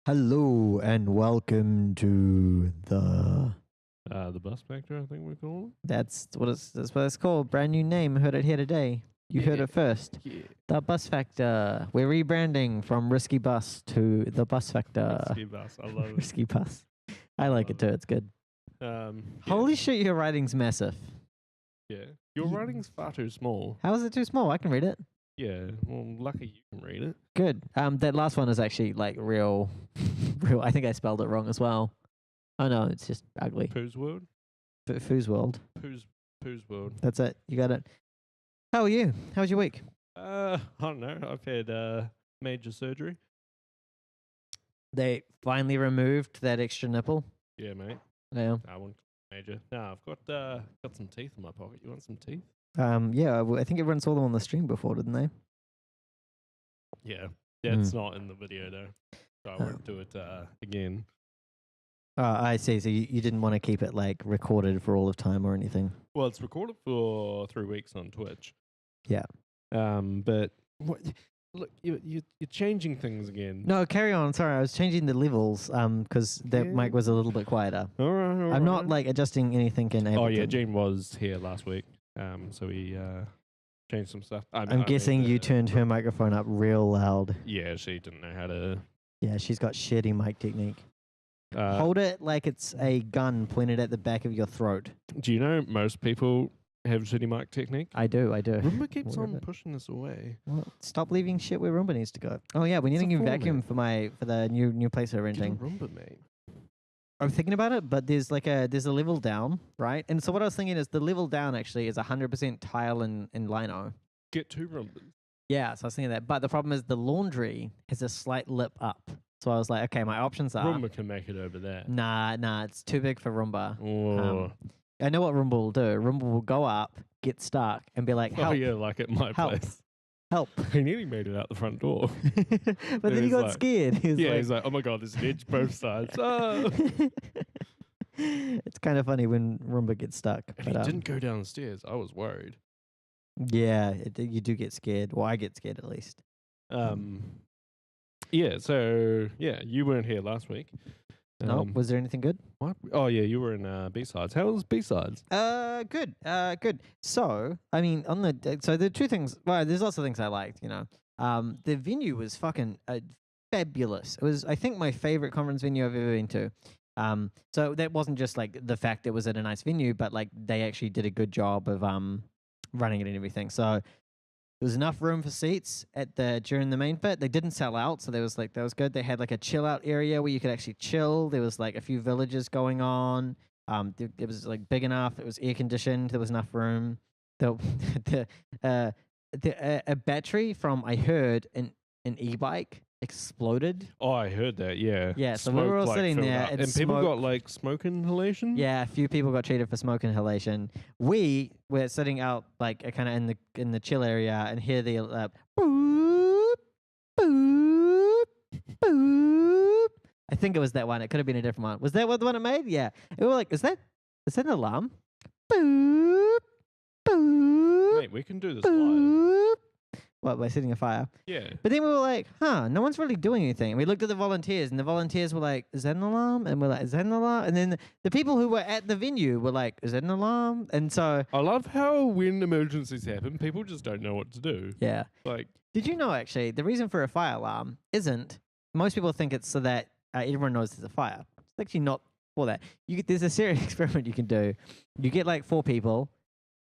Hello and welcome to The Bus Factor, I think we call it. that's what it's called. Brand new name. Heard it here today. You heard it first. Yeah. The Bus Factor. We're rebranding from Risky Bus to The Bus Factor. Risky Bus. I love it. Risky Bus. I like it too. It's good. Yeah. Holy shit, your writing's massive. Yeah. Your writing's far too small. How is it too small? I can read it. Yeah. Well, lucky you can read it. Good. That last one is actually like real. I think I spelled it wrong as well. Oh no, it's just ugly. Pooh's World? Foos World. Pooh's World. That's it. You got it. How are you? How was your week? I don't know. I've had major surgery. They finally removed that extra nipple. Yeah, mate. Yeah. I wouldn't call it major. No, I've got some teeth in my pocket. You want some teeth? Yeah. I think everyone saw them on the stream before, didn't they? Yeah. It's not in the video though. So I won't do it again. I see. So you didn't want to keep it like recorded for all of time or anything. Well, it's recorded for 3 weeks on Twitch. Yeah. But what? Look, you're changing things again. No, carry on. Sorry, I was changing the levels because the mic was a little bit quieter. All right. I'm not like adjusting anything in Ableton. Oh yeah, Gene was here last week. So he changed some stuff. I'm guessing you turned her microphone up real loud. Yeah, she didn't know how to. Yeah, she's got shitty mic technique. Uh, Hold it like it's a gun pointed at the back of your throat. Do you know most people have shitty mic technique? I do. Roomba keeps Aware of on it. pushing us away. Well, stop leaving shit where Roomba needs to go. Oh yeah, we need It's a a new full vacuum for the new place we're Get a renting. Roomba, mate. I'm thinking about it, but there's a level down, right? And so what I was thinking is the level down actually is 100% tile and lino. Get 2 Roombas. Yeah, so I was thinking that. But the problem is the laundry has a slight lip up. So I was like, okay, my options are Roomba can make it over that. nah, it's too big for Roomba. Oh, I know what Roomba will do. Roomba will go up, get stuck, and be like, help, oh yeah, like at my help. place. help. He nearly made it out the front door. But then he he's got like- scared. He was Yeah, like, he's like, oh my god, there's an edge both sides. Oh. It's kind of funny when Roomba gets stuck. And he But, didn't go down the stairs. I was worried. yeah, you do get scared. Well, I get scared at least. Yeah, so, yeah, you weren't here last week. No, was there anything good? What? Oh, yeah, you were in B-Sides. How was B-Sides? Good. Good. So, I mean, so the two things. Well, there's lots of things I liked. The venue was fucking fabulous. It was, I think, my favorite conference venue I've ever been to. So that wasn't just like the fact it was at a nice venue, but like they actually did a good job of running it and everything. So there was enough room for seats during the main bit. They didn't sell out, so that was good. They had like a chill out area where you could actually chill. There was like a few villages going on. It was like big enough. It was air conditioned. There was enough room. A battery from I heard an e-bike exploded. Oh, I heard that, yeah. Yeah, so we were all sitting filled there up. and And people smoke- got, like, smoke inhalation? Yeah, a few people got treated for smoke inhalation. We were sitting out like kind of in the chill area and hear the boop, boop, boop. I think it was that one. It could have been a different one. Was that what the one it made? Yeah. We were like, is that an alarm? Boop, boop, Mate, we can do this live. boop. What, by setting a fire? Yeah. But then we were like, no one's really doing anything. And we looked at the volunteers, and the volunteers were like, is that an alarm? And we're like, is that an alarm? And then the people who were at the venue were like, is that an alarm? And so, I love how when emergencies happen, people just don't know what to do. yeah. Like, Did you know, actually, the reason for a fire alarm isn't, most people think it's so that everyone knows there's a fire. It's actually not for that. There's a serious experiment you can do. You get like 4 people,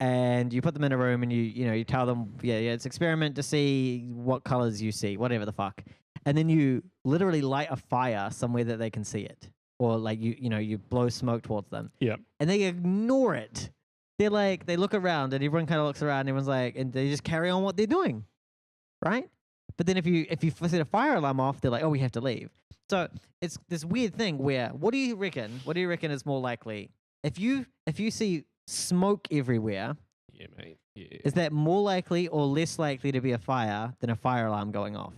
and you put them in a room and you tell them, yeah, it's experiment to see what colors you see, whatever the fuck. And then you literally light a fire somewhere that they can see it. Or like you blow smoke towards them. yeah. And they ignore it. They're like, they look around and everyone kind of looks around and everyone's like, and they just carry on what they're doing. Right? But then if you set a fire alarm off, they're like, oh, we have to leave. So it's this weird thing where, what do you reckon is more likely? If you see smoke everywhere, Yeah, mate. Yeah. is that more likely or less likely to be a fire than a fire alarm going off?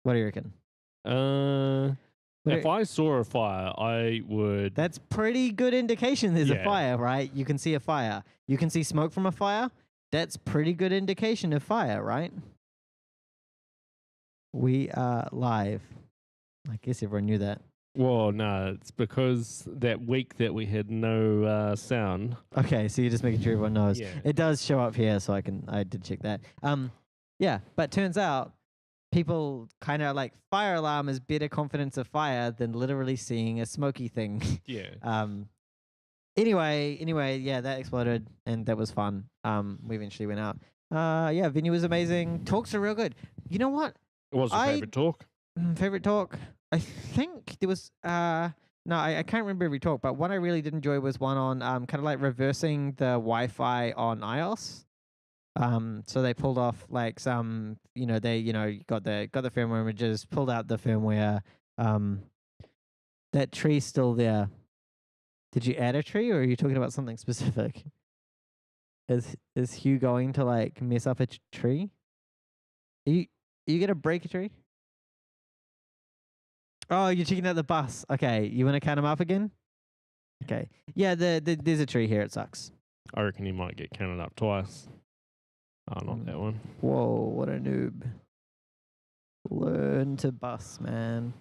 What do you reckon? If I saw a fire, I would. That's pretty good indication there's a Yeah. fire, right? You can see a fire. You can see smoke from a fire. that's pretty good indication of fire, right? We are live. I guess everyone knew that. Well, no, it's because that week that we had no sound. Okay, so you're just making sure everyone knows. Yeah. It does show up here, so I did check that. Yeah, but turns out people kind of like fire alarm is better confidence of fire than literally seeing a smoky thing. Yeah. Anyway, yeah, that exploded and that was fun. We eventually went out. Yeah, venue was amazing. Talks are real good. You know what? What was your favorite talk? Favorite talk? I think there was no, I can't remember every talk, but one I really did enjoy was one on kind of like reversing the Wi-Fi on iOS. So they pulled off like some, they got the firmware images, pulled out the firmware. That tree's still there. Did you add a tree, or are you talking about something specific? Is Hugh going to like mess up a tree? Are you gonna break a tree? Oh, you're checking out the bus. Okay, you want to count them up again? Okay. Yeah, there's a tree here. It sucks. I reckon he might get counted up twice. Oh, not that one. Whoa, what a noob. Learn to bus, man.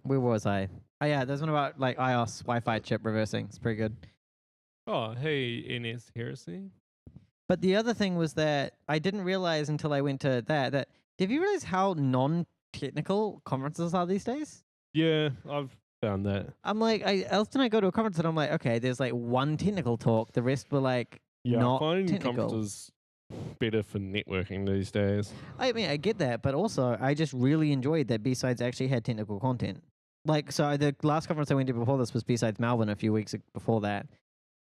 Where was I? Oh yeah, there's one about like iOS Wi-Fi chip reversing. It's pretty good. Oh, hey, NS Heresy. But the other thing was that I didn't realize until I went to that have you realized how non-technical conferences are these days? Yeah, I've found that. I'm like, often I go to a conference and I'm like, okay, there's like one technical talk. The rest were like not I find technical. conferences better for networking these days. I mean, I get that, but also I just really enjoyed that B-Sides actually had technical content. Like, so the last conference I went to before this was B-Sides Melbourne a few weeks before that.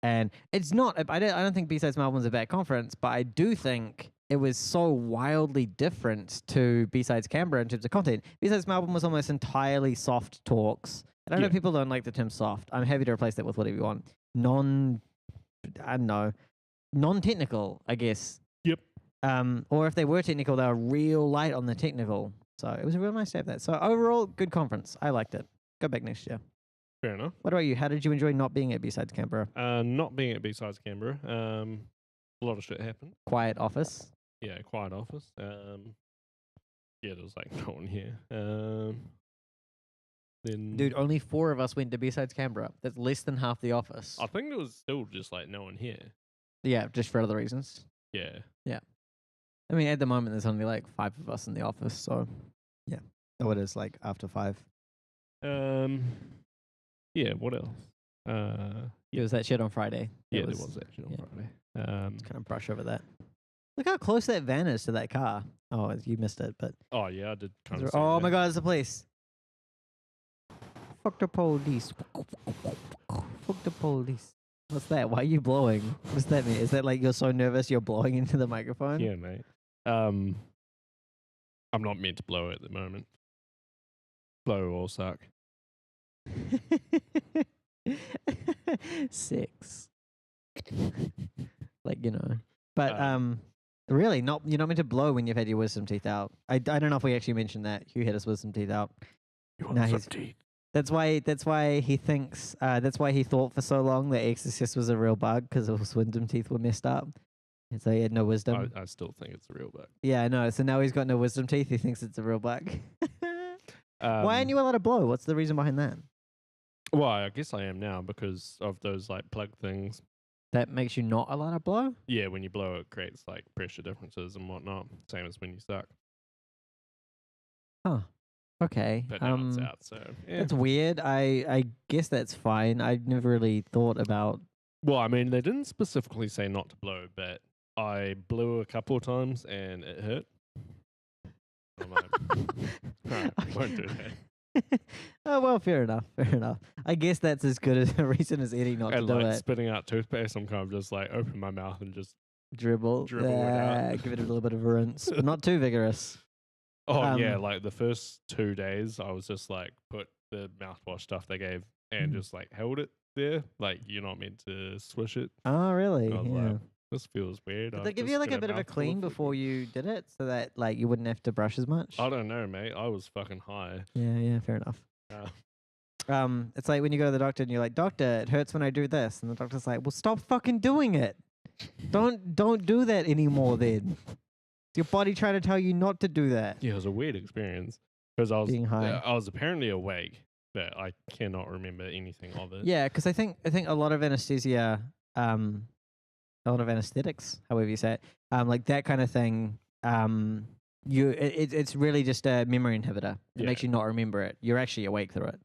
And it's not, I don't think B-Sides Melbourne's a bad conference, but I do think it was so wildly different to B-Sides Canberra in terms of content. B-Sides Melbourne was almost entirely soft talks. And I know people don't like the term soft. I'm happy to replace that with whatever you want. Non-technical, I guess. Yep. Or if they were technical, they were real light on the technical. So it was real nice to have that. So overall, good conference. I liked it. Go back next year. Fair enough. What about you? How did you enjoy not being at B-Sides Canberra? Not being at B-Sides Canberra. A lot of shit happened. Quiet office. Yeah, quiet office. Yeah, there was like no one here. Then Dude, only 4 of us went to B-Sides Canberra. That's less than half the office. I think there was still just like no one here. Yeah, just for other reasons. Yeah. I mean, at the moment, there's only like 5 of us in the office, so yeah. Oh, it is like after 5. Yeah, what else? It was that shit on Friday. There was that shit on Friday. Let's kind of brush over that. Look how close that van is to that car. Oh, you missed it, but... Oh, yeah, I did kind of Oh my god, it's the police. Fuck the police. Fuck the police. What's that? Why are you blowing? What's that mean? Is that like you're so nervous you're blowing into the microphone? Yeah, mate. I'm not meant to blow at the moment. Blow or suck. 6. Like, But really, you're not meant to blow when you've had your wisdom teeth out. I don't know if we actually mentioned that. Hugh had his wisdom teeth out. You want some teeth? That's why he thinks. That's why he thought for so long that Exorcist was a real bug, because his wisdom teeth were messed up, and so he had no wisdom. I still think it's a real bug. Yeah, I know. So now he's got no wisdom teeth. He thinks it's a real bug. Why aren't you allowed to blow? What's the reason behind that? Well, I guess I am now because of those like plug things. That makes you not allowed to blow? Yeah, when you blow, it creates like pressure differences and whatnot. Same as when you suck. Huh. Okay. But now it's out, so yeah. That's weird. I guess that's fine. I've never really thought about... Well, I mean, they didn't specifically say not to blow, but I blew a couple of times and it hurt. I'm like, I won't do that. Oh, well, fair enough. I guess that's as good as a reason as any not and to do like it. spitting out toothpaste, I'm kind of just like open my mouth and just Dribble it out. Give it a little bit of a rinse, but not too vigorous. Oh, yeah, like the first 2 days, I was just like, put the mouthwash stuff they gave and just like held it there. Like, you're not meant to swish it. Oh, really? I was Yeah. like, this feels weird. Did they give you like a bit of a clean before you did it so that like you wouldn't have to brush as much? I don't know, mate. I was fucking high. Yeah, fair enough. It's like when you go to the doctor and you're like, doctor, it hurts when I do this, and the doctor's like, well, stop fucking doing it. Don't do that anymore. Then it's your body trying to tell you not to do that. Yeah, it was a weird experience because Being high. I was apparently awake, but I cannot remember anything of it. Yeah, because I think a lot of anesthesia, a lot of anesthetics, however you say it, like that kind of thing, it's really just a memory inhibitor. It makes you not remember it. You're actually awake through it.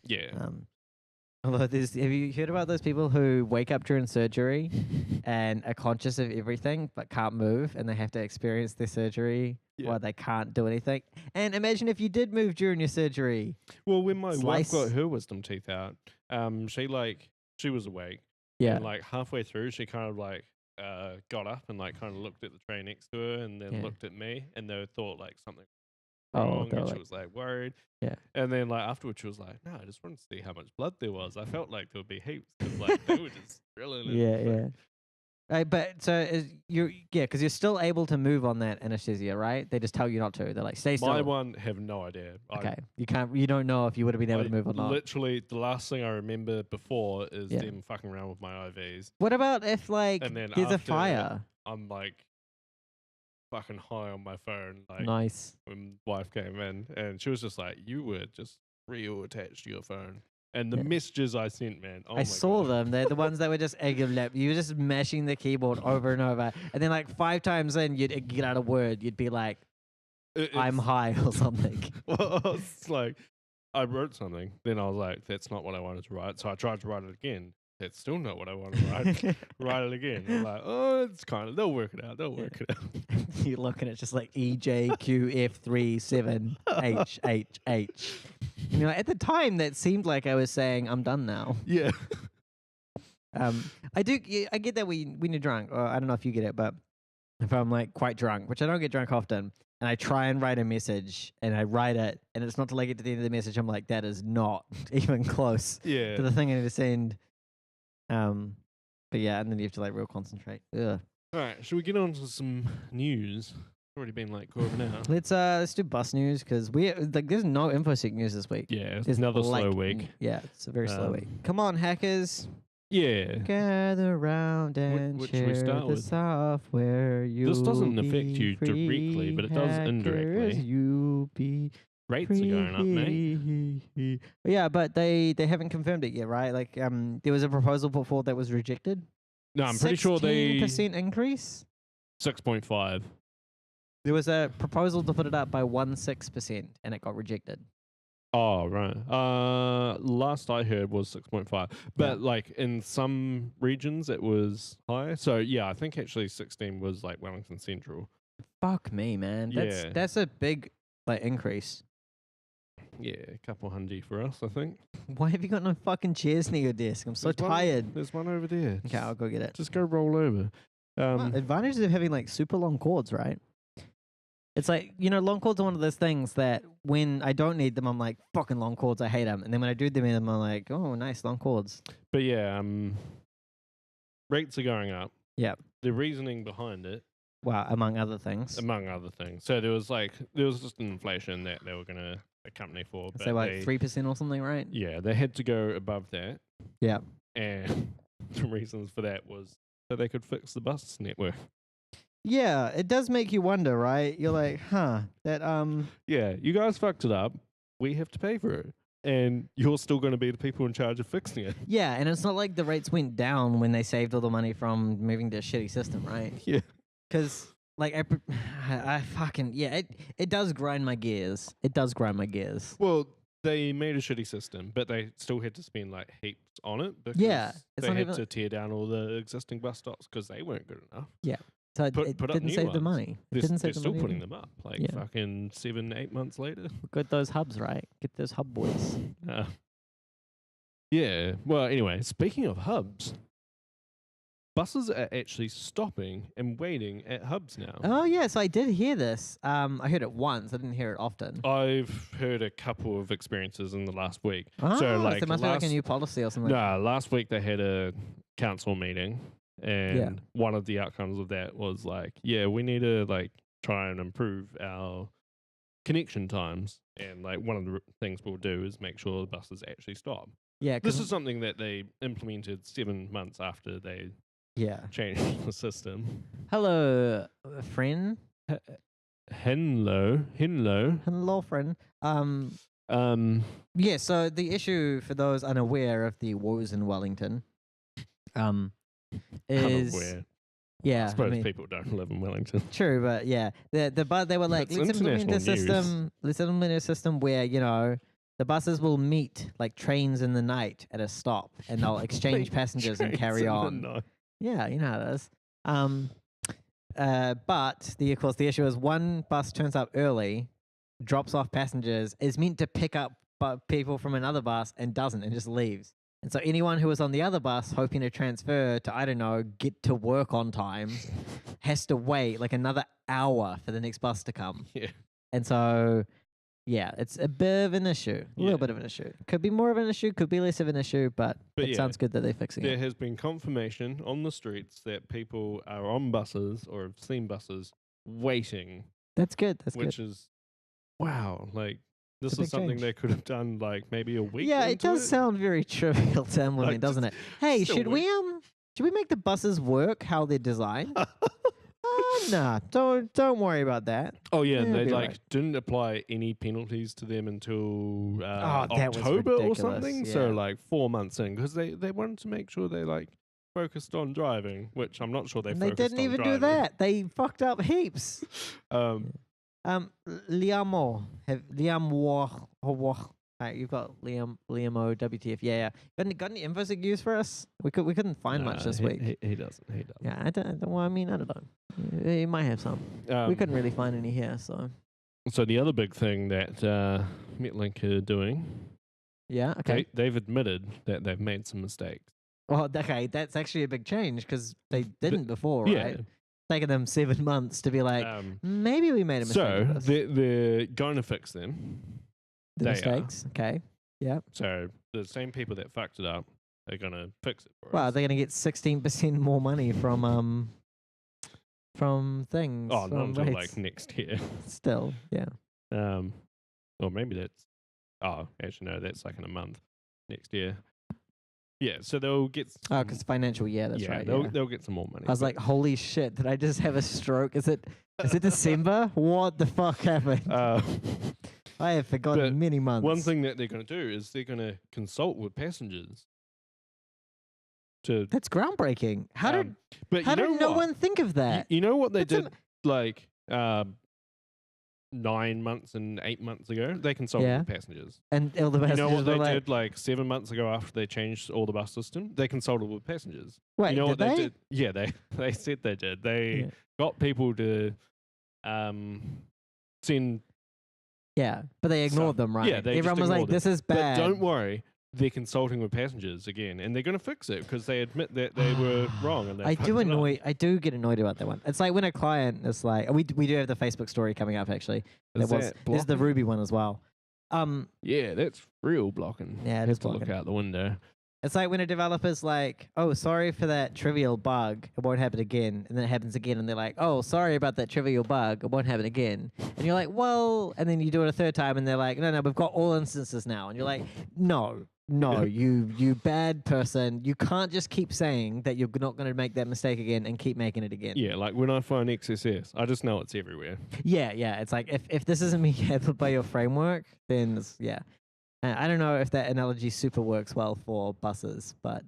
Yeah. Although have you heard about those people who wake up during surgery and are conscious of everything but can't move, and they have to experience their surgery while they can't do anything? And imagine if you did move during your surgery. Well, when my wife got her wisdom teeth out, she was awake. Yeah. And like halfway through, she kind of like got up and like kind of looked at the tray next to her, and then looked at me, and they thought like something wrong, and she was like worried. Yeah. And then like afterwards, she was like, "No, I just wanted to see how much blood there was. I felt like there would be heaps, 'cause, like they were just drilling." Yeah. But so because you're still able to move on that anesthesia, right? They just tell you not to. They're like, stay still. My one have no idea. Okay, you don't know if you would have been able to move or not. Literally, the last thing I remember before is them fucking around with my IVs. What about if like and then there's a fire? I'm like fucking high on my phone. Like nice. When wife came in, and she was just like, "You were just real attached to your phone." And the messages I sent, man. Oh I saw them. They're the ones that were just egg of lip. You were just mashing the keyboard over and over. And then like 5 times in, you'd get out a word. You'd be like, I'm high or something. Well, it's like, I wrote something. Then I was like, that's not what I wanted to write. So I tried to write it again. That's still not what I wanted to write. Write it again. I'm like, oh, it's kind of, they'll work it out. They'll work it out. You're looking at just like EJQF37HHH. You know, at the time that seemed like I was saying, I'm done now. Yeah. I get that when you're drunk, or I don't know if you get it, but if I'm like quite drunk, which I don't get drunk often, and I try and write a message and I write it, and it's not till I get to the end of the message, I'm like, that is not even close to the thing I need to send. But yeah, and then you have to like real concentrate. Ugh. All right, should we get on to some news? It's already been like quarter of an hour. Let's do bus news, because there's no InfoSec news this week. Yeah, it's another slow week. Yeah, it's a very slow week. Come on, hackers. Yeah. Gather round and What share should we start the with? software. This doesn't affect you directly, but it does indirectly. You be Rates are going up, mate. Yeah, but they haven't confirmed it yet, right? Like, there was a proposal put forward that was rejected. No, I'm pretty sure they 16% increase. 6.5. There was a proposal to put it up by 16%, and it got rejected. Oh, right. Last I heard was 6.5. But like in some regions it was higher. So yeah, I think actually 16 was like Wellington Central. Fuck me, man. That's a big like increase. Yeah, a couple hundred for us, I think. Why have you got no fucking chairs near your desk? I'm so tired. There's one over there. Okay, I'll go get it. Just go roll over. Advantages of having like super long cords, right? It's like, you know, long cords are one of those things that when I don't need them, I'm like, fucking long cords, I hate them. And then when I do them, I'm like, oh, nice, long cords. But yeah, rates are going up. Yeah. The reasoning behind it. Well, among other things. So there was just an inflation that they were going to accompany for. So like 3% or something, right? Yeah, they had to go above that. Yeah. And the reasons for that was so they could fix the bus network. Yeah, it does make you wonder, right? You're like, Yeah, you guys fucked it up. We have to pay for it. And you're still going to be the people in charge of fixing it. Yeah, and it's not like the rates went down when they saved all the money from moving to a shitty system, right? Yeah. Because, like, I fucking, yeah, it does grind my gears. It does grind my gears. Well, they made a shitty system, but they still had to spend, like, heaps on it. Because they had to tear down all the existing bus stops because they weren't good enough. Yeah. So it didn't save the money. They're still putting them up, like fucking 7-8 months later. Get those hubs, right? Get those hub boys. Yeah. Well, anyway, speaking of hubs, buses are actually stopping and waiting at hubs now. Oh, yes, I did hear this. I heard it once. I didn't hear it often. I've heard a couple of experiences in the last week. Oh, so like there must be like a new policy or something. No, last week they had a council meeting. And one of the outcomes of that was like, yeah, we need to like try and improve our connection times, and like one of the things we'll do is make sure the buses actually stop. Yeah, This 'cause- is something that they implemented 7 months after they yeah. changed the system. Hello, friend. Hello. Hello, friend. Yeah. So the issue for those unaware of the woes in Wellington, is Unaware. yeah. I suppose mean, people don't live in Wellington. True, but yeah, but they were like, It's let's implement a international news. system. Let's implement a system where the buses will meet like trains in the night at a stop, and they'll exchange passengers and Trains carry in the on. night. Yeah, you know how it is. But of course the issue is one bus turns up early, drops off passengers, is meant to pick up people from another bus and doesn't, and just leaves. And so anyone who was on the other bus hoping to transfer to, I don't know, get to work on time, has to wait like another hour for the next bus to come. Yeah. And so, yeah, it's a bit of an issue, a Yeah. little bit of an issue. Could be more of an issue, could be less of an issue, but it yeah, sounds good that they're fixing There it. has been confirmation on the streets that people are on buses or have seen buses waiting, That's good. That's good. which is wow. Like this a big is something change. they could have done like maybe a week. Yeah, it into does sound very trivial to implement, Like, doesn't it? just- Hey, just a should week. we make the buses work how they're designed? Nah, don't worry about that. Oh yeah, Yeah, and they it'll be like right. didn't apply any penalties to them until that was October or ridiculous, something. So yeah. like 4 months in, because they wanted to make sure they like focused on driving, which I'm not sure they And they focused didn't on even driving. do that. They fucked up heaps. Liamo, Alright, you've got Liamo WTF. Yeah. Got any infos you can use for us? We couldn't find much this week. He doesn't. He doesn't. Yeah, I don't. Well, I mean, I don't know. You might have some. We couldn't really find any here, so So the other big thing that Metlink are doing, yeah. Okay. they've admitted that they've made some mistakes. Well, okay, that's actually a big change because they didn't before, Yeah. right? Taking them 7 months to be like, maybe we made a mistake. So with this. they're going to fix them. The they are. mistakes. Okay. Yeah. So the same people that fucked it up are going to fix it for Well, us. they're gonna get 16% more money from things. Oh, not from until rates. like next year. Still, yeah. Or maybe that's. Oh, actually no, that's like in a month next year. Yeah, so they'll get. Oh, because financial year. That's yeah, right. they'll Yeah. they'll get some more money. I was but- like, holy shit! Did I just have a stroke? Is it December? What the fuck happened? I have forgotten but many months. one thing that they're going to do is they're going to consult with passengers. To That's groundbreaking. How did but how you know did no what? one think of that? You know what they That's did like 9 months and 8 months ago? They consulted Yeah. with passengers. And all the You passengers know what were they like, did like 7 months ago after they changed all the bus system? They consulted with passengers. wait, You know did what they they? did? Yeah, they said they did. They Yeah. got people to send. Yeah, but they ignored them, right? yeah, they just Everyone was like, ignored "This is bad." But don't worry, they're consulting with passengers again, and they're going to fix it because they admit that they were wrong. And they I fucked do it up. I do get annoyed about that one. It's like when a client is like, we do have the Facebook story coming up actually. Is There's that the blocking? Ruby one as well. Yeah, that's real blocking. Yeah, it You is have to look blocking. out the window. It's like when a developer's like, "Oh, sorry for that trivial bug. It won't happen again." And then it happens again, and they're like, "Oh, sorry about that trivial bug. It won't happen again." And you're like, "Well," and then you do it a third time, and they're like, "No, we've got all instances now." And you're like, "No, you bad person. You can't just keep saying that you're not going to make that mistake again and keep making it again." Yeah, like when I find XSS, I just know it's everywhere. Yeah. It's like if this isn't being handled by your framework, then yeah. I don't know if that analogy super works well for buses, but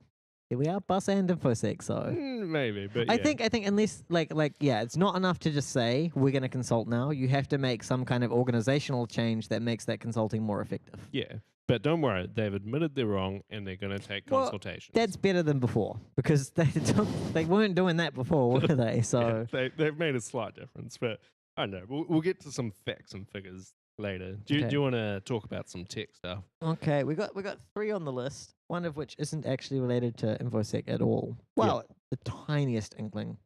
here we are, bus and infosec. So Maybe, but I yeah. think unless like yeah, it's not enough to just say we're going to consult now. You have to make some kind of organizational change that makes that consulting more effective. Yeah, but don't worry, they've admitted they're wrong, and they're going to take Well, consultations. That's better than before because they weren't doing that before, were they? Yeah, So they've made a slight difference, but I don't know. We'll get to some facts and figures later. Do Okay. you want to talk about some tech stuff? okay, we got 3 on the list. One of which isn't actually related to infosec at all. Well, the tiniest inkling.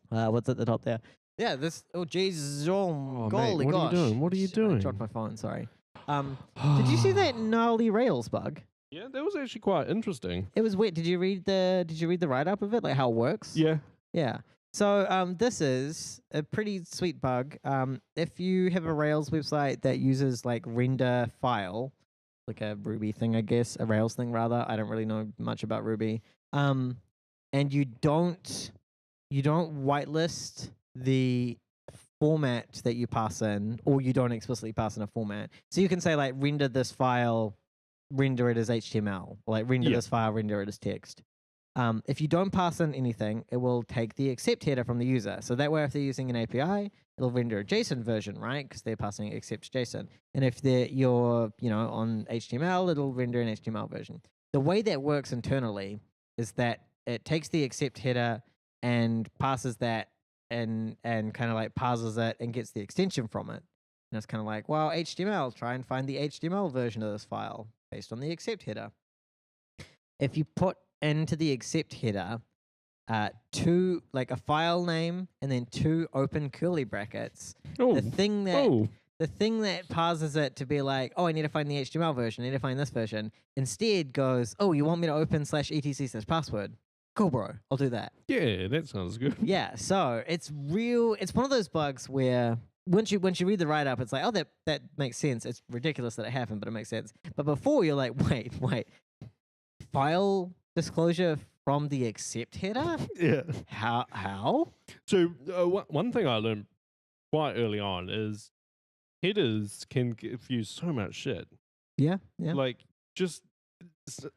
What's at the top there? Yeah, this. Oh, Jesus! Oh, golly what gosh! are you doing? What are you Shit, I doing? dropped my phone. Sorry. Did you see that gnarly Rails bug? Yeah, that was actually quite interesting. It was weird. Did you read the write up of it? Like how it works? Yeah. Yeah. So this is a pretty sweet bug. If you have a Rails website that uses like render file, like a Ruby thing, I guess, a Rails thing rather. I don't really know much about Ruby. And you don't whitelist the format that you pass in, or you don't explicitly pass in a format. So you can say like render this file, render it as HTML, or like render Yeah. this file, render it as text. If you don't pass in anything, it will take the accept header from the user. So that way, if they're using an API, it'll render a JSON version, right? Because they're passing accept JSON. And if you're on HTML, it'll render an HTML version. The way that works internally is that it takes the accept header and passes that and kind of like parses it and gets the extension from it. And it's kind of like, well, HTML, try and find the HTML version of this file based on the accept header. If you put into the accept header two, like a file name and then two open curly brackets, Oh, the thing that oh, the thing that parses it to be like, oh, I need to find the HTML version, I need to find this version, instead goes, oh, you want me to open /etc/password? Cool, bro, I'll do that. yeah, that sounds good. Yeah, so it's one of those bugs where once you read the write up, it's like, oh, that makes sense. It's ridiculous that it happened, but it makes sense. But before you're like, wait, file disclosure from the accept header? Yeah. How? So one thing I learned quite early on is headers can give you so much shit. Yeah. Like just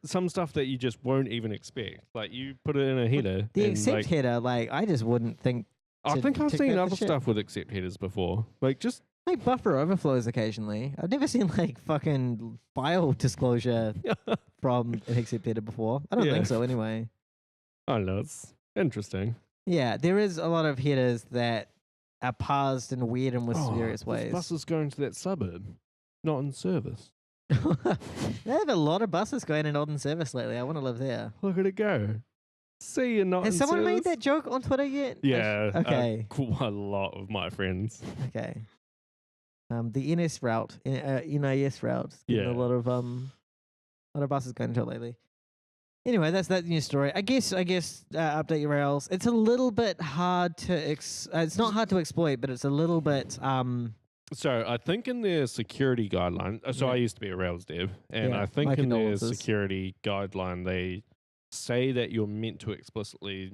some stuff that you just won't even expect. Like you put it in a header. The and accept like, header, like I just wouldn't think. I to think I've tick seen that for other shit. stuff with accept headers before. Like just Like buffer overflows occasionally. I've never seen like fucking file disclosure from an accept header before. I don't Yeah. think so anyway. I don't know. It's interesting. Yeah, there is a lot of headers that are parsed in weird and mysterious This ways. bus is going to that suburb, not in service. They have a lot of buses going in Oldham service lately. I want to live there. Look at it go. See you not Has in someone made service. that joke on Twitter yet? Yeah. Okay. Quite a lot of my friends. Okay. The NS route, NIS route, is getting Yeah. a lot of buses going to it lately. Anyway, that's that news story. I guess update your Rails. It's a little bit hard to it's not hard to exploit, but it's a little bit So I think in their security guideline, so Yeah. I used to be a Rails dev, and Yeah, I think my in their condolences. security guideline they say that you're meant to explicitly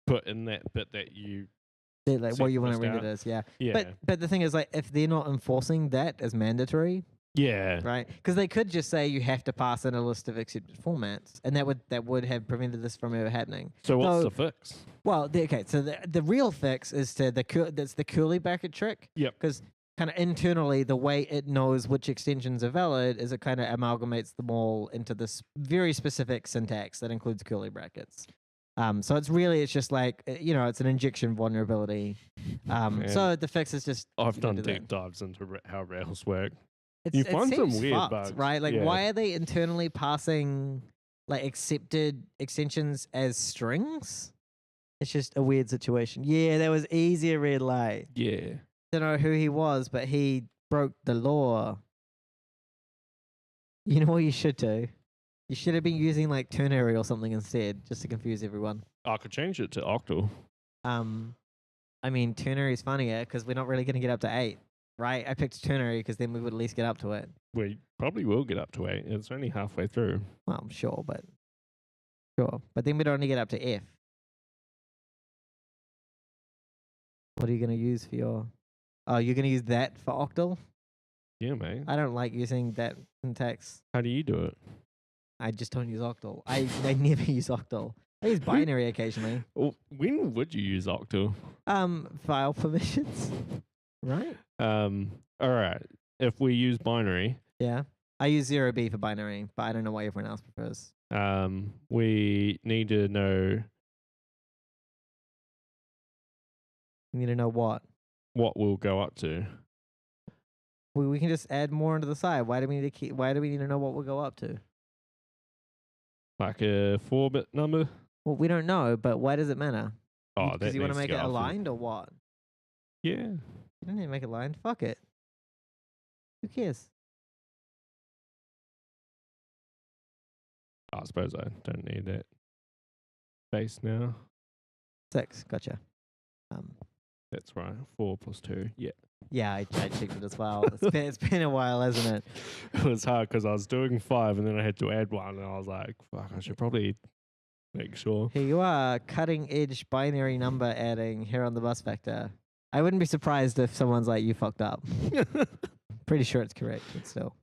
put in that bit that you they're like what you want to sequenced render out. it as, yeah. yeah But the thing is, like, if they're not enforcing that as mandatory, yeah right? Because they could just say you have to pass in a list of accepted formats, and that would have prevented this from ever happening. So what's So- the fix? Well, okay, so the real fix is to that's the curly bracket trick. Yep. Because kind of internally, the way it knows which extensions are valid is it kind of amalgamates them all into this very specific syntax that includes curly brackets. So it's just like it's an injection vulnerability. Man. So the fix is just I've done do that. deep dives into how Rails work. It's, You it find some seems weird fucked, bugs, right? Like, yeah. why are they internally passing like accepted extensions as strings? It's just a weird situation. Yeah, that was easier red light. Yeah. Don't know who he was, but he broke the law. You know what you should do? You should have been using like ternary or something instead, just to confuse everyone. I could change it to octal. I mean, ternary is funnier because we're not really going to get up to 8, right? I picked ternary because then we would at least get up to it. We probably will get up to 8. It's only halfway through. Well, I'm sure, but then we'd only get up to F. What are you going to use for your? Oh, you're going to use that for octal? Yeah, mate. I don't like using that syntax. How do you do it? I just don't use octal. I never use octal. I use binary occasionally. Well, when would you use octal? File permissions, right? All right. If we use binary, Yeah. I use 0B for binary, but I don't know why everyone else prefers. we need to know You need to know what. what we'll go up to. We can just add more onto the side. Why do we need to Why do we need to know what we'll go up to? Like a 4-bit number. Well, we don't know, but why does it matter? Oh, that Because you want to needs make go it up to- aligned or what? Yeah. You don't need to make it aligned. Fuck it. Who cares? I suppose I don't need that base now. 6. Gotcha. That's right. 4 plus 2. Yeah. Yeah, I checked it as well. It's been a while, hasn't it? It was hard because I was doing 5 and then I had to add 1, and I was like, fuck, I should probably make sure. Here you are, cutting edge binary number adding here on the bus vector. I wouldn't be surprised if someone's like, you fucked up. Pretty sure it's correct, but still.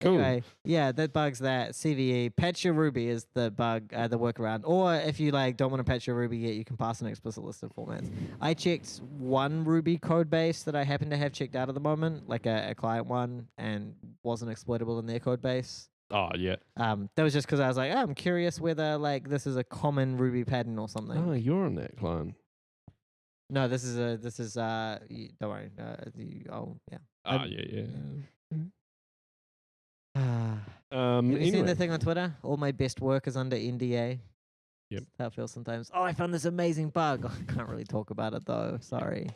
Cool. Anyway, yeah, that bugs that. CVE, patch your Ruby is the bug, the workaround. Or if you like don't want to patch your Ruby yet, you can pass an explicit list of formats. I checked one Ruby code base that I happen to have checked out at the moment, like a client one, and wasn't exploitable in their code base. Oh, yeah. That was just because I was like, oh, I'm curious whether like this is a common Ruby pattern or something. Oh, you're on that client. No, this is don't worry. Yeah. Yeah. Have you seen Anyway. the thing on Twitter? All my best work is under NDA. Yep. That's how it feels sometimes. Oh, I found this amazing bug. I can't really talk about it though. Sorry.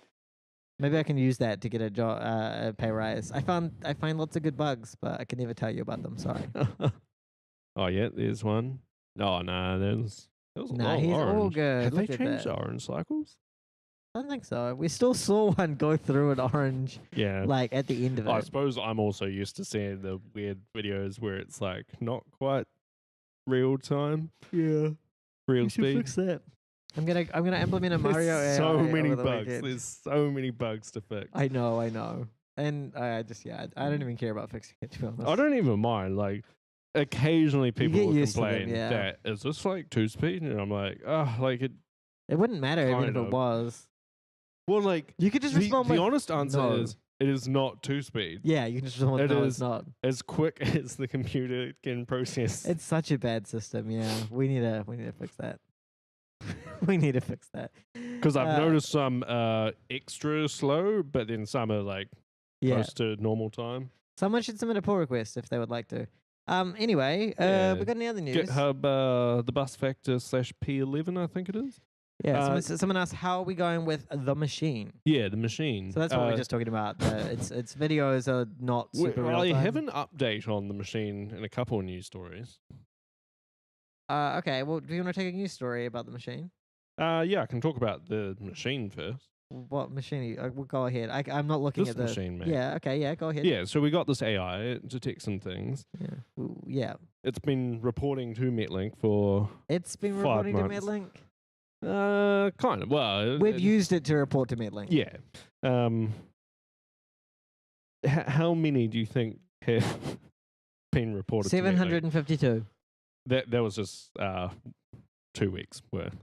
Maybe I can use that to get a pay rise. I find lots of good bugs, but I can never tell you about them. Sorry. Oh, yeah, there's one. Oh, nah, there's Nah, he's all orange. good. Have Look they at changed that. the orange cycles? I don't think so. We still saw one go through an orange, Yeah. like at the end of I it. suppose I'm also used to seeing the weird videos where it's like not quite real time, Yeah. real You should speed. fix that. I'm gonna implement a Mario There's AI so many over the bugs. weekend. There's so many bugs to fix. I know, and I don't even care about fixing it. To be honest, I don't even mind. Like, occasionally people get will used to them, complain yeah. that is this like 2-speed, and I'm like, oh, like it. It wouldn't matter even if Kind it of. was. Well, like You could just the respond with honest answer no. is it is not 2-speed. Yeah, you can just respond with It no, is- it's not. As quick as the computer can process. It's such a bad system. Yeah, we need to fix that. We need to fix that. Because I've noticed some extra slow, but then some are like Yeah, close to normal time. someone should submit a pull request if they would like to. Anyway, Yeah. we got any other news? GitHub, the bus factor /P11, I think it is. Yeah, someone asked, how are we going with the machine? Yeah, the machine. So that's what we're just talking about. Its videos are not super real I time. have an update on the machine in a couple of news stories. Okay, well, do you want to take a news story about the machine? Yeah, I can talk about the machine first. What machine? We'll go ahead. I'm not looking This at the machine, mate. Yeah. Okay. Yeah. Go ahead. Yeah, so we got this AI. It detects some things. Yeah. Ooh, yeah. It's been reporting to Metlink for It's been 5 reporting to months. Medlink. kind of. Well, We've used it to report to Medlink. Yeah. How many do you think have been reported? to Metlink? 752. That was just 2 weeks worth.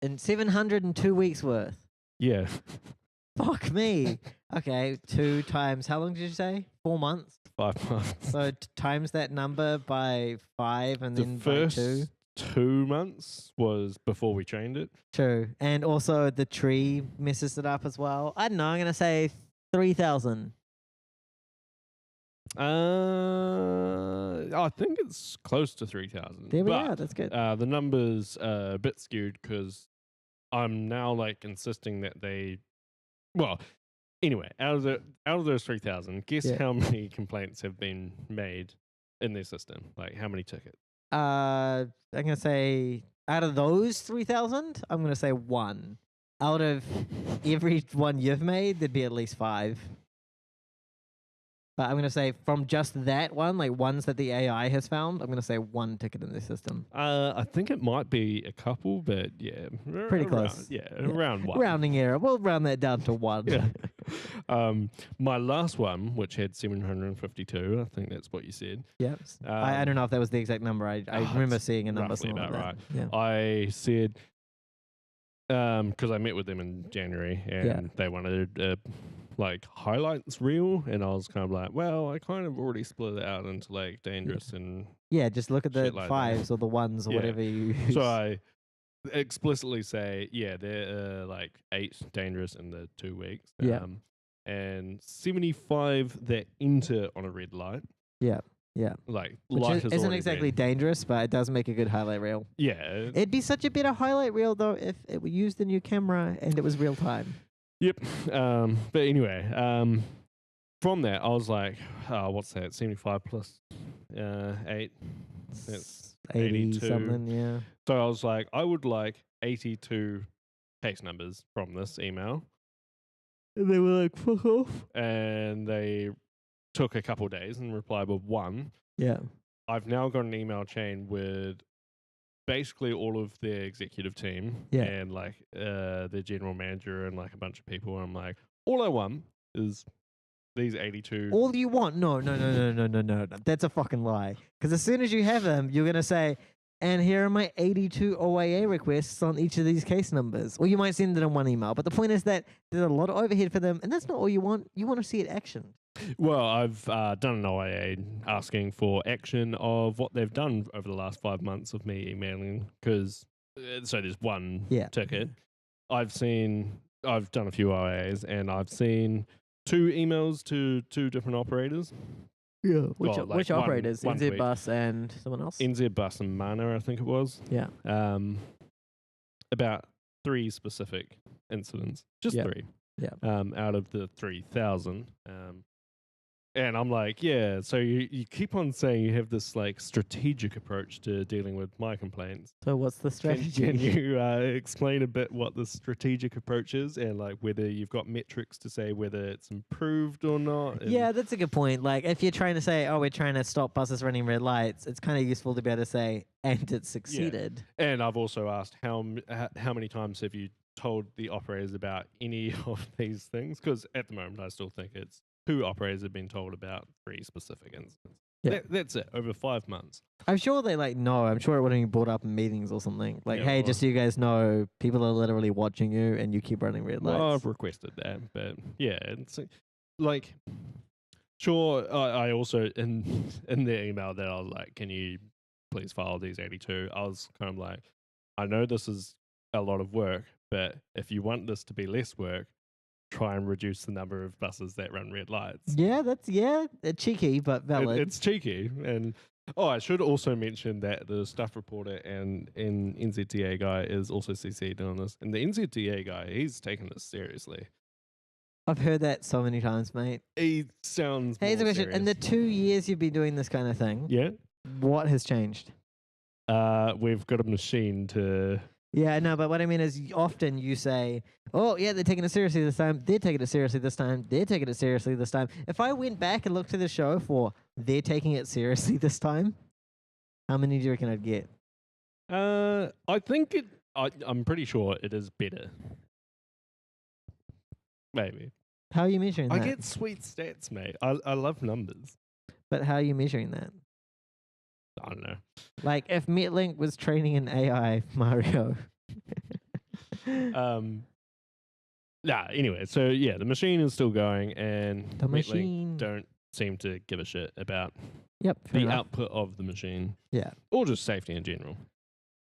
And 702 weeks worth. Yeah. Fuck me. Okay. 2 times. How long did you say? 4 months. 5 months. So times that number by 5 and The then first by 2. 2 months was before we trained it. True. And also the tree messes it up as well. I don't know. I'm gonna say 3,000. I think it's close to 3,000. There we but, are. That's good. The numbers are a bit skewed because I'm now like insisting that they. Well, anyway, out of those 3,000, guess Yeah. how many complaints have been made in their system? Like how many tickets? I'm gonna say out of those 3,000, I'm gonna say 1. Out of every one you've made, there'd be at least 5. But I'm gonna say from just that one, like ones that the AI has found, I'm gonna say 1 ticket in the system. I think it might be a couple, but yeah, Pretty around- close. Yeah, Yeah. around 1. Rounding error. We'll round that down to 1. Yeah. My last one, which had 752, I think that's what you said. Yep. I don't know if that was the exact number. I remember it's seeing a number roughly somewhere about like that. Yeah. I said, because I met with them in January and Yeah. they wanted like highlights reel, and I was kind of like, well, I kind of already split it out into like dangerous and Yeah, just look at the Shit like that. 5s or the 1s or Yeah. whatever you use. so I explicitly say, yeah, there are like 8 dangerous in the 2 weeks. Yeah. And 75 that enter on a red light. Yeah. Yeah. Like Which light is isn't already exactly red. dangerous, but it does make a good highlight reel. Yeah. It'd be such a better highlight reel though if it used the new camera and it was real time. Yep. But anyway, from that, I was like, what's that? 75 plus 8. That's 80 82. something, yeah. So I was like, I would like 82 case numbers from this email, And they were like, fuck off. and they took a couple days and replied with one. Yeah. I've now got an email chain with basically all of their executive team Yeah. and like their general manager and like a bunch of people. And I'm like, all I want is these 82. All you want? No. That's a fucking lie. Because as soon as you have them, you're going to say, and here are my 82 OIA requests on each of these case numbers. Or you might send it in one email. But the point is that there's a lot of overhead for them, and that's not all you want. You want to see it actioned. Well, I've done an OIA asking for action of what they've done over the last 5 months of me emailing, because so there's one ticket. I've done a few OIAs, and I've seen 2 emails to 2 different operators. Yeah. Which operators? one NZ tweet. Bus and someone else? NZ Bus and Mana, I think it was. Yeah. About 3 specific incidents. Just 3. Yeah. Out of the 3,000. And I'm like, yeah, so you keep on saying you have this like strategic approach to dealing with my complaints. So what's the strategy? Can you explain a bit what the strategic approach is and like whether you've got metrics to say whether it's improved or not? Yeah, that's a good point. Like if you're trying to say, oh, we're trying to stop buses running red lights, it's kind of useful to be able to say, and it succeeded. And I've also asked how many times have you told the operators about any of these things? Because at the moment I still think it's 2 operators have been told about 3 specific incidents. Yeah. That's it, over 5 months. I'm sure they know. I'm sure it would have been brought up in meetings or something. Like, Yeah, hey, well- just so you guys know, people are literally watching you and you keep running red lights. Well, I've requested that, but yeah, it's like, sure, I also, in the email that I was like, can you please file these 82? I was kind of like, I know this is a lot of work, but if you want this to be less work, try and reduce the number of buses that run red lights. Yeah, that's cheeky but valid. It's cheeky. And I should also mention that the staff reporter and NZTA guy is also CC'd on this. And the NZTA guy, he's taking this seriously. I've heard that so many times, mate. He sounds Hey, here's a more question. In the serious. 2 years you've been doing this kind of thing, Yeah. what has changed? We've got a machine to. Yeah, no, but what I mean is often you say, oh, yeah, they're taking it seriously this time. They're taking it seriously this time. They're taking it seriously this time. If I went back and looked at the show for they're taking it seriously this time, how many do you reckon I'd get? I think I'm pretty sure it is better. Maybe. How are you measuring I that? get sweet stats, mate. I love numbers. But how are you measuring that? I don't know. Like, if MetLink was training an AI, Mario. Anyway, so yeah, the machine is still going, and The MetLink machine. don't seem to give a shit about Yep, fair the enough. output of the machine. Yeah. Or just safety in general.